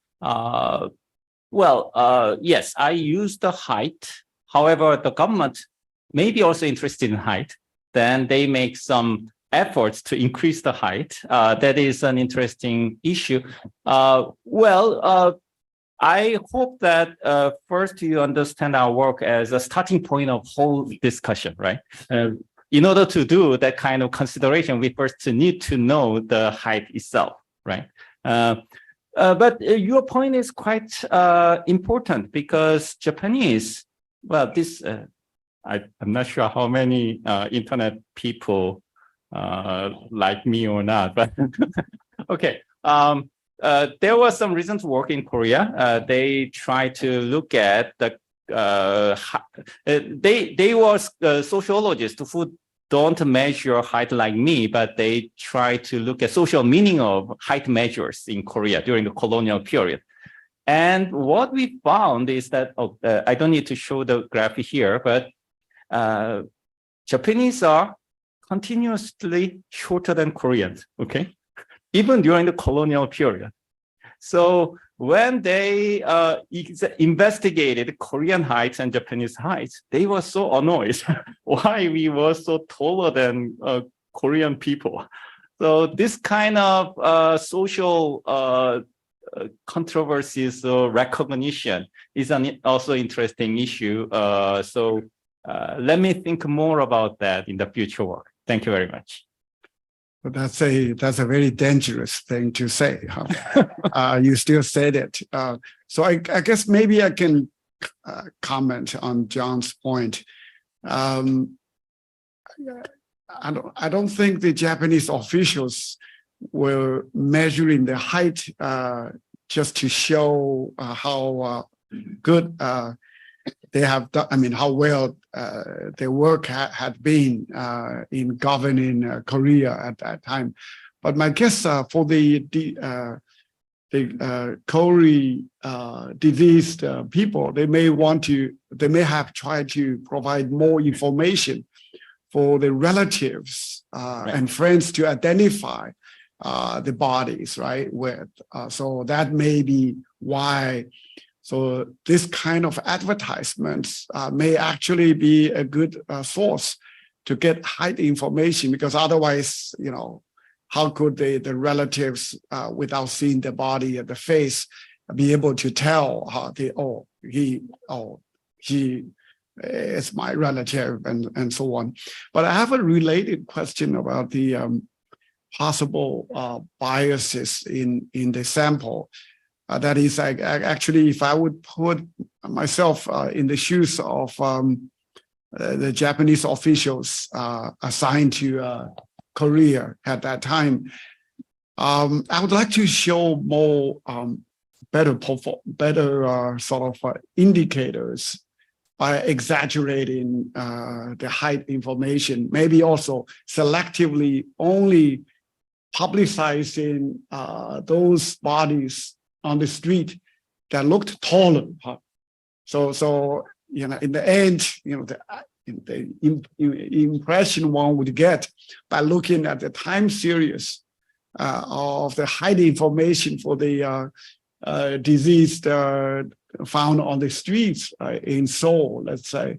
yes, I use the height. However, the government may be also interested in height. Then they make some efforts to increase the height. That is an interesting issue. I hope that first you understand our work as a starting point of whole discussion, right? In order to do that kind of consideration, we first need to know the height itself, right? But your point is quite important because Japanese, well, this, I'm not sure how many internet people like me or not, but okay. There was some reason to work in Korea. They try to look at the, they was sociologists who don't measure height like me, but they try to look at social meaning of height measures in Korea during the colonial period. And what we found is that, I don't need to show the graph here, but Japanese are continuously shorter than Koreans, okay? Even during the colonial period. So when they investigated Korean heights and Japanese heights, they were so annoyed why we were so taller than Korean people. So this kind of social controversies or recognition is an also interesting issue. So let me think more about that in the future work. Thank you very much. But that's a very dangerous thing to say. Huh? You still said it. So I guess maybe I can comment on John's point. I don't think the Japanese officials were measuring the height just to show how good they have done. I mean, how well their work had been in governing Korea at that time. But my guess for the Koryo deceased people, they may have tried to provide more information for the relatives and friends to identify the bodies, right? So that may be why. So this kind of advertisements may actually be a good source to get height information, because otherwise, you know, how could the relatives, without seeing the body and the face, be able to tell how he is my relative and so on. But I have a related question about the possible biases in the sample. That is, actually, if I would put myself in the shoes of the Japanese officials assigned to Korea at that time, I would like to show more better sort of indicators by exaggerating the height information, maybe also selectively only publicizing those bodies on the street that looked taller. So you know, in the end, you know, the impression one would get by looking at the time series of the height information for the deceased found on the streets in Seoul, let's say,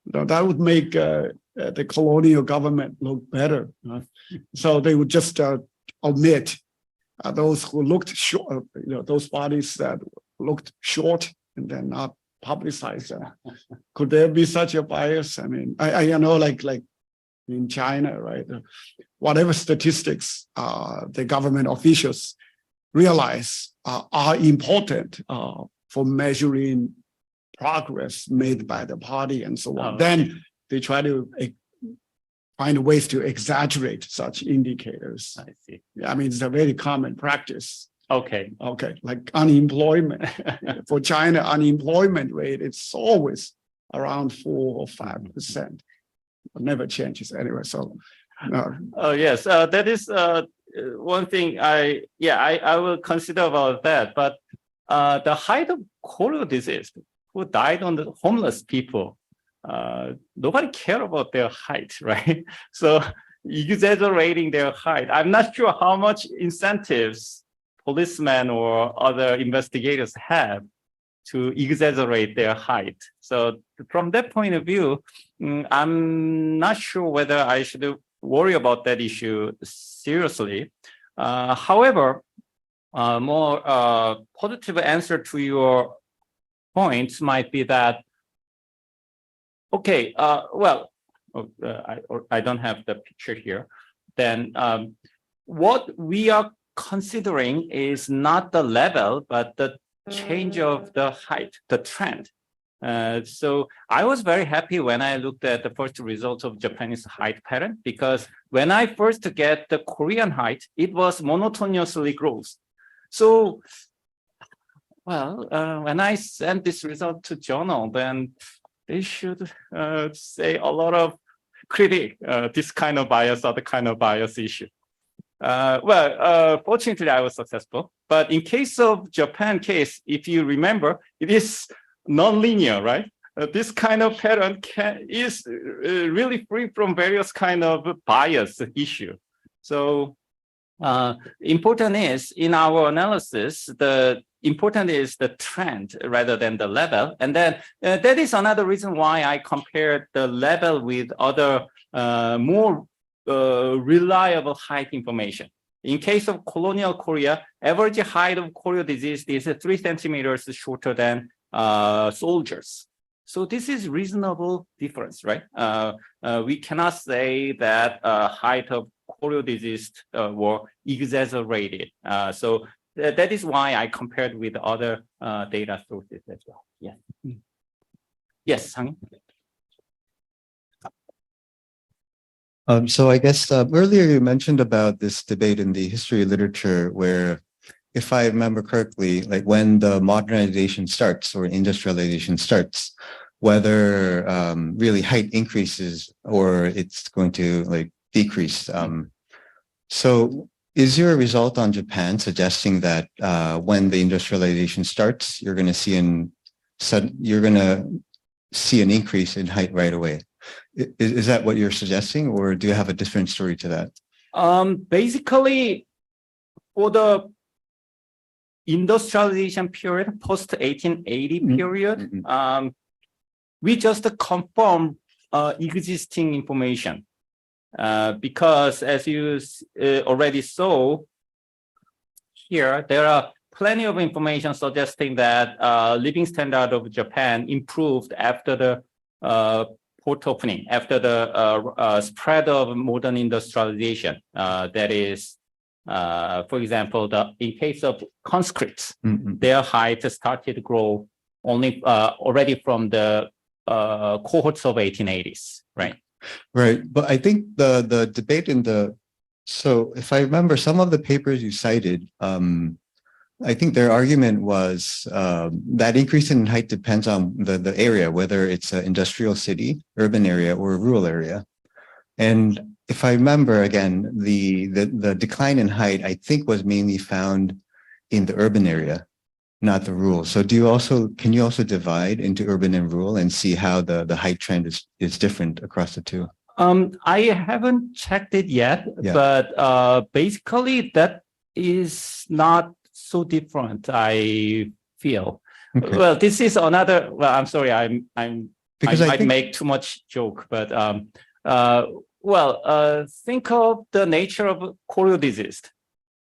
that would make the colonial government look better. So they would just omit those who looked short, you know, those bodies that looked short and then not publicized. Could there be such a bias? I mean, I know, like in China, right? Whatever statistics the government officials realize are important for measuring progress made by the party and so on. Then they try to find ways to exaggerate such indicators. I see. I mean, it's a very common practice. Okay. Like unemployment. For China, unemployment rate, it's always around 4 or 5%. It never changes anyway. So, oh yes, that is one thing I will consider about that. But the height of Koryo Deceased, who died on the homeless people, nobody cared about their height, right? So exaggerating their height. I'm not sure how much incentives policemen or other investigators have to exaggerate their height. So from that point of view, I'm not sure whether I should worry about that issue seriously. However, more positive answer to your points might be that, okay, I don't have the picture here. Then what we are considering is not the level, but the change of the height, the trend. So I was very happy when I looked at the first results of Japanese height pattern, because when I first get the Korean height, it was monotonously grows. So, well, when I sent this result to journal, then they should say a lot of critique, this kind of bias, other kind of bias issue. Fortunately, I was successful. But in case of Japan case, if you remember, it is non-linear, right? This kind of pattern is really free from various kind of bias issue. So important is in our analysis, the important is the trend rather than the level. And then that is another reason why I compared the level with other more reliable height information. In case of colonial Korea, average height of Koryo Deceased is 3 centimeters shorter than soldiers. So this is reasonable difference, right? We cannot say that height of Koryo Deceased were exaggerated. So that is why I compared with other data sources as well. Yeah. Yes, Hang. So I guess earlier you mentioned about this debate in the history literature where, if I remember correctly, like when the modernization starts or industrialization starts, whether really height increases or it's going to like decrease. So is your result on Japan suggesting that when the industrialization starts, you're going to see an increase in height right away? Is that what you're suggesting, or do you have a different story to that? Basically, for the industrialization period, post 1880 period, we just confirm existing information because, as you already saw here, there are plenty of information suggesting that living standard of Japan improved after the port opening, after the spread of modern industrialization. That is, for example, in case of conscripts, their height started to grow only already from the cohorts of 1880s, right? Right, but I think the debate so if I remember some of the papers you cited, I think their argument was that increase in height depends on the area, whether it's an industrial city, urban area, or a rural area. And if I remember again, the decline in height, I think, was mainly found in the urban area, not the rural. So can you also divide into urban and rural and see how the height trend is different across the two? I haven't checked it yet, but basically that is not so different, I feel. Okay. Well, this is another, well, I'm sorry, I might make too much joke, but think of the nature of Koryo Deceased.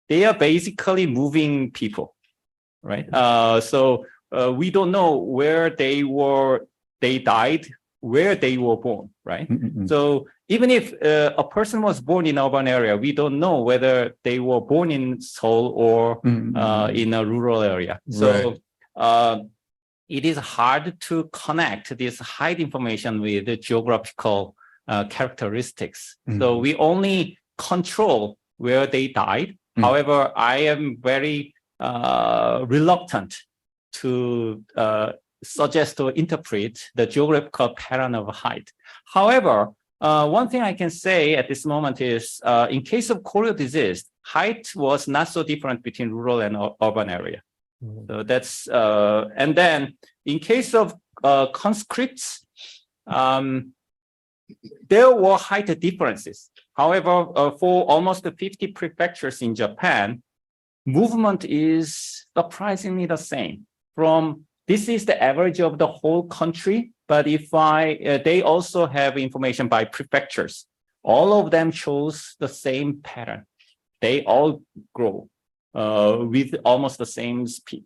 They are basically moving people, right? So we don't know where they died, where they were born, right? So even if a person was born in urban area, we don't know whether they were born in Seoul or in a rural area. So it is hard to connect this height information with the geographical characteristics. So we only control where they died. However, I am very reluctant to suggest or interpret the geographical pattern of height. However, one thing I can say at this moment is, in case of Koryo Deceased, height was not so different between rural and urban area. So that's, and then in case of conscripts, there were height differences. However, for almost 50 prefectures in Japan, movement is surprisingly the same. This is the average of the whole country, but if they also have information by prefectures. All of them shows the same pattern. They all grow. with almost the same speed.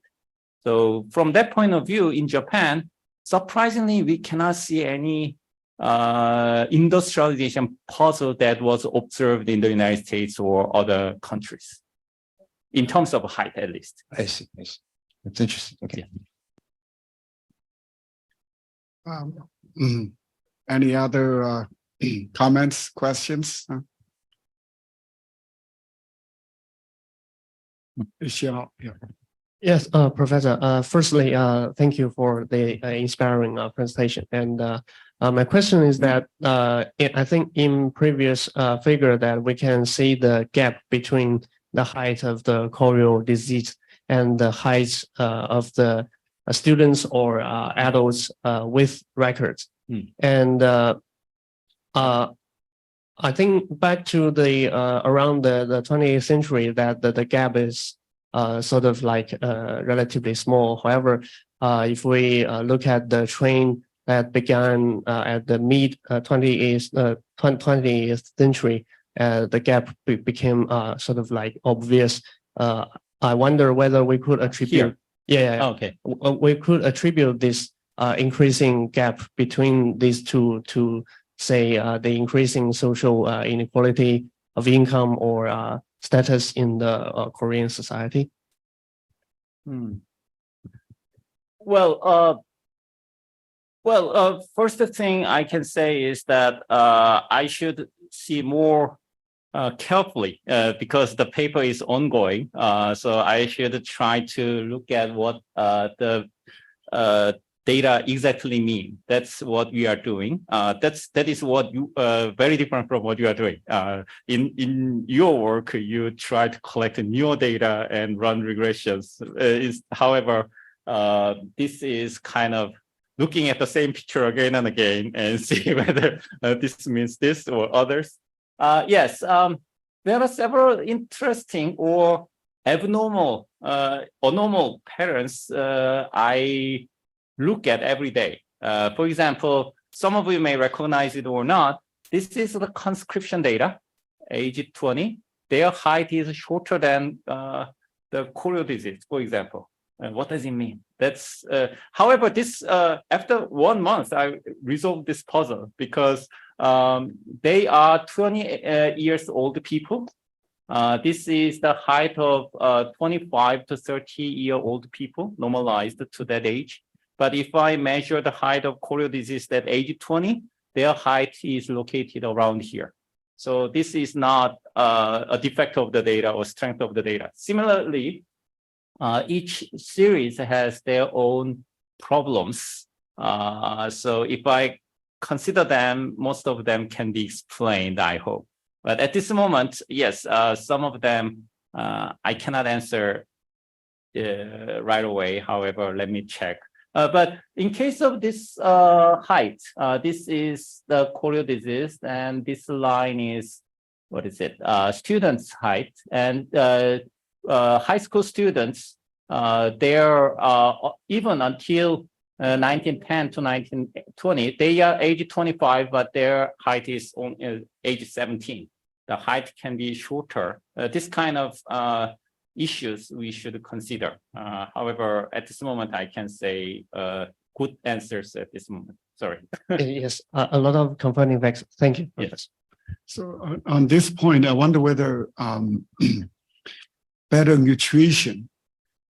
So from that point of view, in Japan, surprisingly, we cannot see any industrialization puzzle that was observed in the United States or other countries, in terms of height, at least. I see. That's interesting. Okay. Any other comments, questions? Yeah. Yes, Professor. Firstly, thank you for the inspiring presentation. And my question is that I think in previous figure that we can see the gap between the height of the Koryo Deceased and the height of the students or adults with records. And I think back to the around the 20th century that the gap is sort of like relatively small. However, if we look at the trend that began at the mid 20th century, the gap became sort of like obvious. I wonder whether we could attribute. Okay. We could attribute this increasing gap between these two to say the increasing social inequality of income or status in the Korean society? Well, first thing I can say is that I should see more carefully because the paper is ongoing. So I should try to look at what the data exactly mean. That's what we are doing. That is what you very different from what you are doing. In your work, you try to collect new data and run regressions. However, this is kind of looking at the same picture again and again and see whether this means this or others. Yes, there are several interesting or abnormal or normal patterns I look at every day. For example, some of you may recognize it or not. This is the conscription data, age 20. Their height is shorter than the Koryo Deceased, for example. What does it mean? That's however, this after 1 month, I resolved this puzzle because they are 20 years old people. This is the height of 25 to 30-year-old people, normalized to that age. But if I measure the height of Koryo Deceased at age 20, their height is located around here. So this is not a defect of the data or strength of the data. Similarly, each series has their own problems. So if I consider them, most of them can be explained, I hope. But at this moment, yes, some of them I cannot answer right away. However, let me check. But in case of this height, this is the Koryo Deceased, and this line is, what is it? Students' height. And high school students, they're even until 1910 to 1920, they are age 25, but their height is on age 17. The height can be shorter. This kind of issues we should consider. However, at this moment, I can say good answers at this moment. Sorry. Yes, a lot of confirming facts. Thank you. Yes. So on this point, I wonder whether better nutrition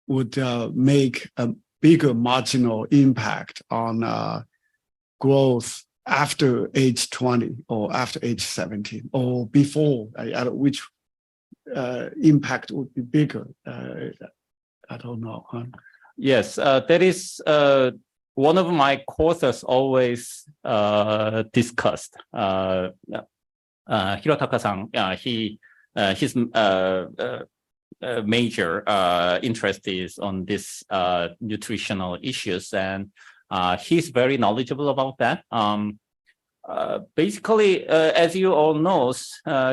would make a bigger marginal impact on growth after age 20 or after age 17 or before, which impact would be bigger. I don't know. Huh? Yes, that is one of my courses always discussed. Hirotaka-san, his major interest is on this nutritional issues, and he's very knowledgeable about that. Basically, as you all know,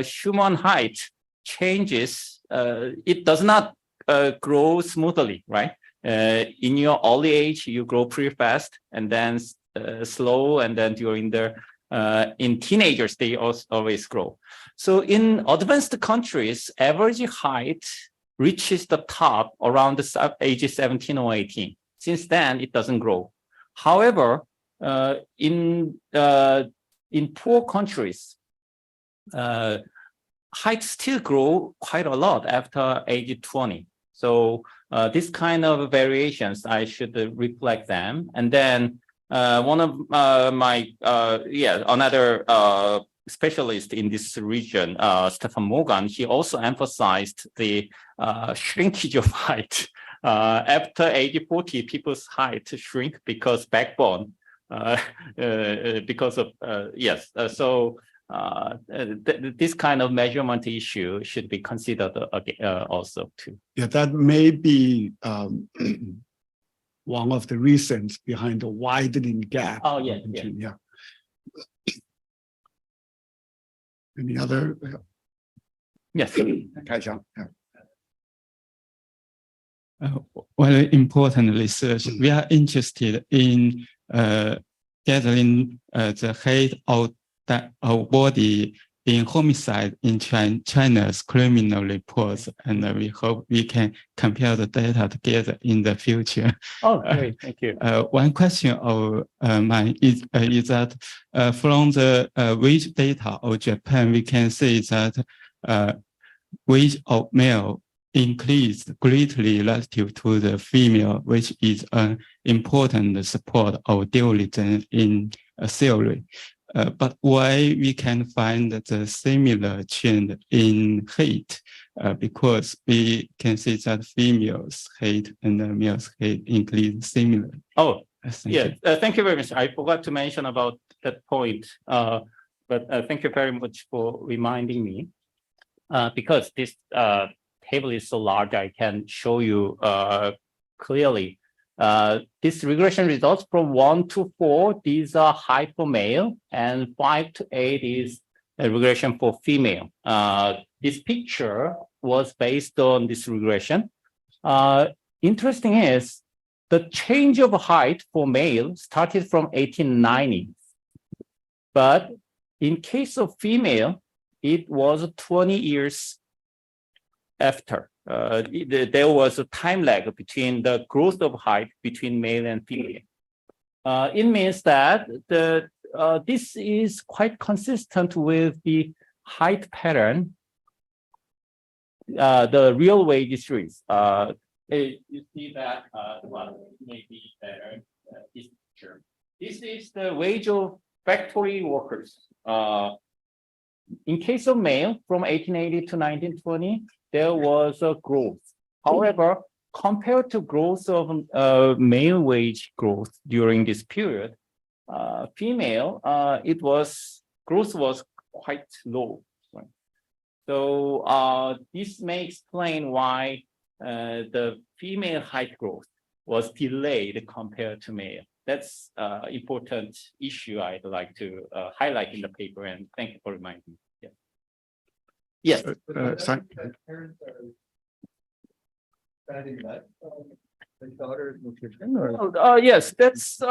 human height changes. It does not grow smoothly, right? In your early age, you grow pretty fast, and then slow, and then during the in teenagers, they always grow. So in advanced countries, average height reaches the top around the age 17 or 18. Since then, it doesn't grow. However, in poor countries, height still grow quite a lot after age 20. So this kind of variations, I should reflect them. And then one of another specialist in this region, Stefan Morgan, he also emphasized the shrinkage of height. After age 40, people's height shrink because backbone, because of, this kind of measurement issue should be considered also too. Yeah, that may be one of the reasons behind the widening gap. Oh, yeah. Yeah. Any other? Yes. Kaixiang, yeah. Very important research. We are interested in gathering the height of body in homicide in China's criminal reports, and we hope we can compare the data together in the future. Oh, great, thank you. One question of mine is that from the wage data of Japan, we can see that wage of male increased greatly relative to the female, which is an important support of dualism in theory. But why we can find the similar trend in hate? Because we can see that females hate and the males hate increase similarly. Oh, thank you very much. I forgot to mention about that point, but thank you very much for reminding me. Because this table is so large, I can show you clearly. This regression results from 1 to 4, these are high for male, and 5 to 8 is a regression for female. This picture was based on this regression. Interesting is the change of height for male started from 1890s, but in case of female, it was 20 years after. There was a time lag between the growth of height between male and female. It means that this is quite consistent with the height pattern, the real wage series. You see that one may be better. This picture. This is the wage of factory workers. In case of male, from 1880 to 1920, there was a growth. However, compared to growth of male wage growth during this period, female, growth was quite low. Right? So this may explain why the female height growth was delayed compared to male. That's an important issue I'd like to highlight in the paper, and thank you for reminding me. Yeah. Yes. Yes, that's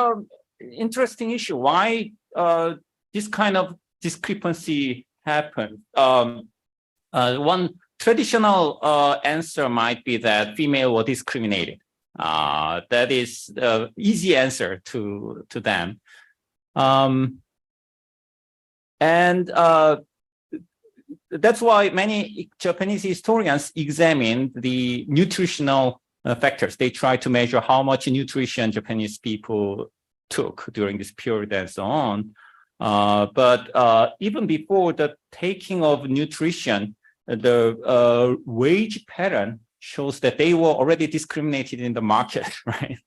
interesting issue. Why this kind of discrepancy happened? One traditional answer might be that female were discriminated. That is the easy answer to them. And that's why many Japanese historians examine the nutritional factors. They try to measure how much nutrition Japanese people took during this period and so on. But even before the taking of nutrition, the wage pattern shows that they were already discriminated in the market, right?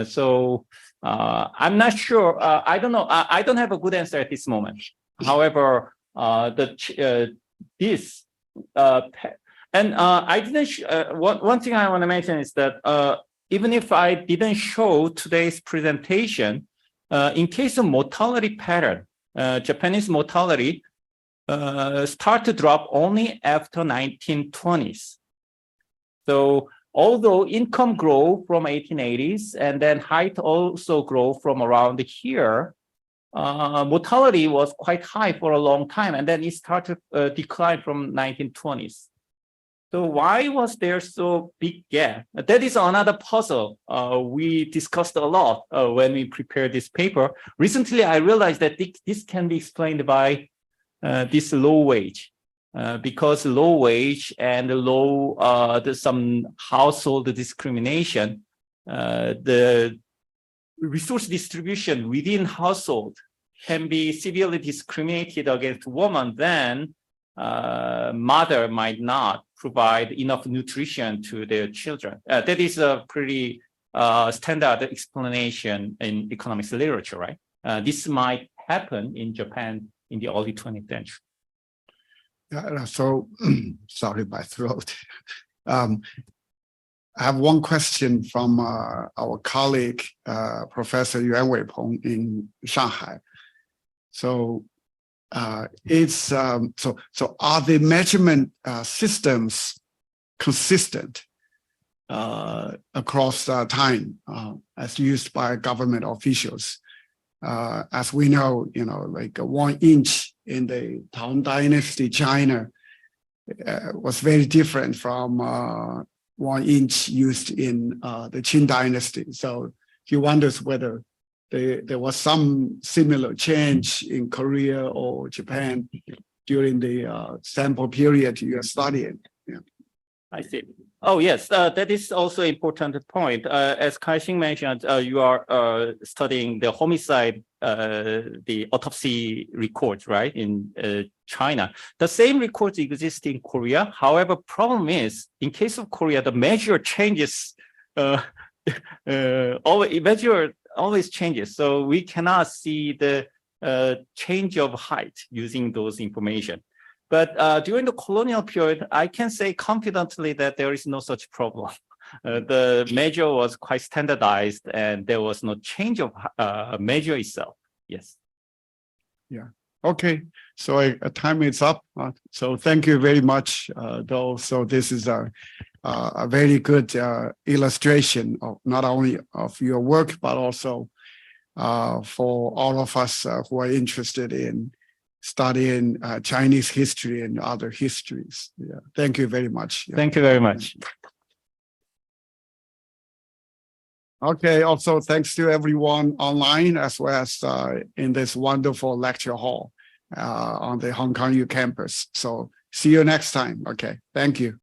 So I'm not sure. I don't know. I don't have a good answer at this moment. However, I didn't. One thing I want to mention is that even if I didn't show today's presentation, in case of mortality pattern, Japanese mortality start to drop only after 1920s. So although income grow from 1880s and then height also grow from around here, mortality was quite high for a long time, and then it started to decline from 1920s. So why was there so big gap? That is another puzzle we discussed a lot when we prepared this paper. Recently, I realized that this can be explained by this low wage, because low wage and some household discrimination, the resource distribution within household can be severely discriminated against women, then mother might not provide enough nutrition to their children. That is a pretty standard explanation in economics literature, right? This might happen in Japan in the early 20th century. Yeah, so sorry, my throat. I have one question from our colleague, Professor Yuan Weipeng in Shanghai. So are the measurement systems consistent across time as used by government officials? As we know, like 1 inch in the Tang Dynasty China was very different from 1 inch used in the Qing Dynasty. So he wonders whether there was some similar change in Korea or Japan during the sample period you are studying. Yeah. I see. Oh, yes, that is also an important point. As Kaixiang mentioned, you are studying the homicide, the autopsy records, right, in China. The same records exist in Korea. However, problem is, in case of Korea, the measure changes, always changes. So we cannot see the change of height using those information. But during the colonial period, I can say confidently that there is no such problem. The measure was quite standardized and there was no change of measure itself. Yes. Yeah. Okay. So time is up. So thank you very much, though. So this is a very good illustration of not only of your work, but also for all of us who are interested in studying Chinese history and other histories. Yeah. Thank you very much. Yeah. Thank you very much. Okay. Also, thanks to everyone online as well as in this wonderful lecture hall on the Hong Kong U campus. So see you next time. Okay. Thank you.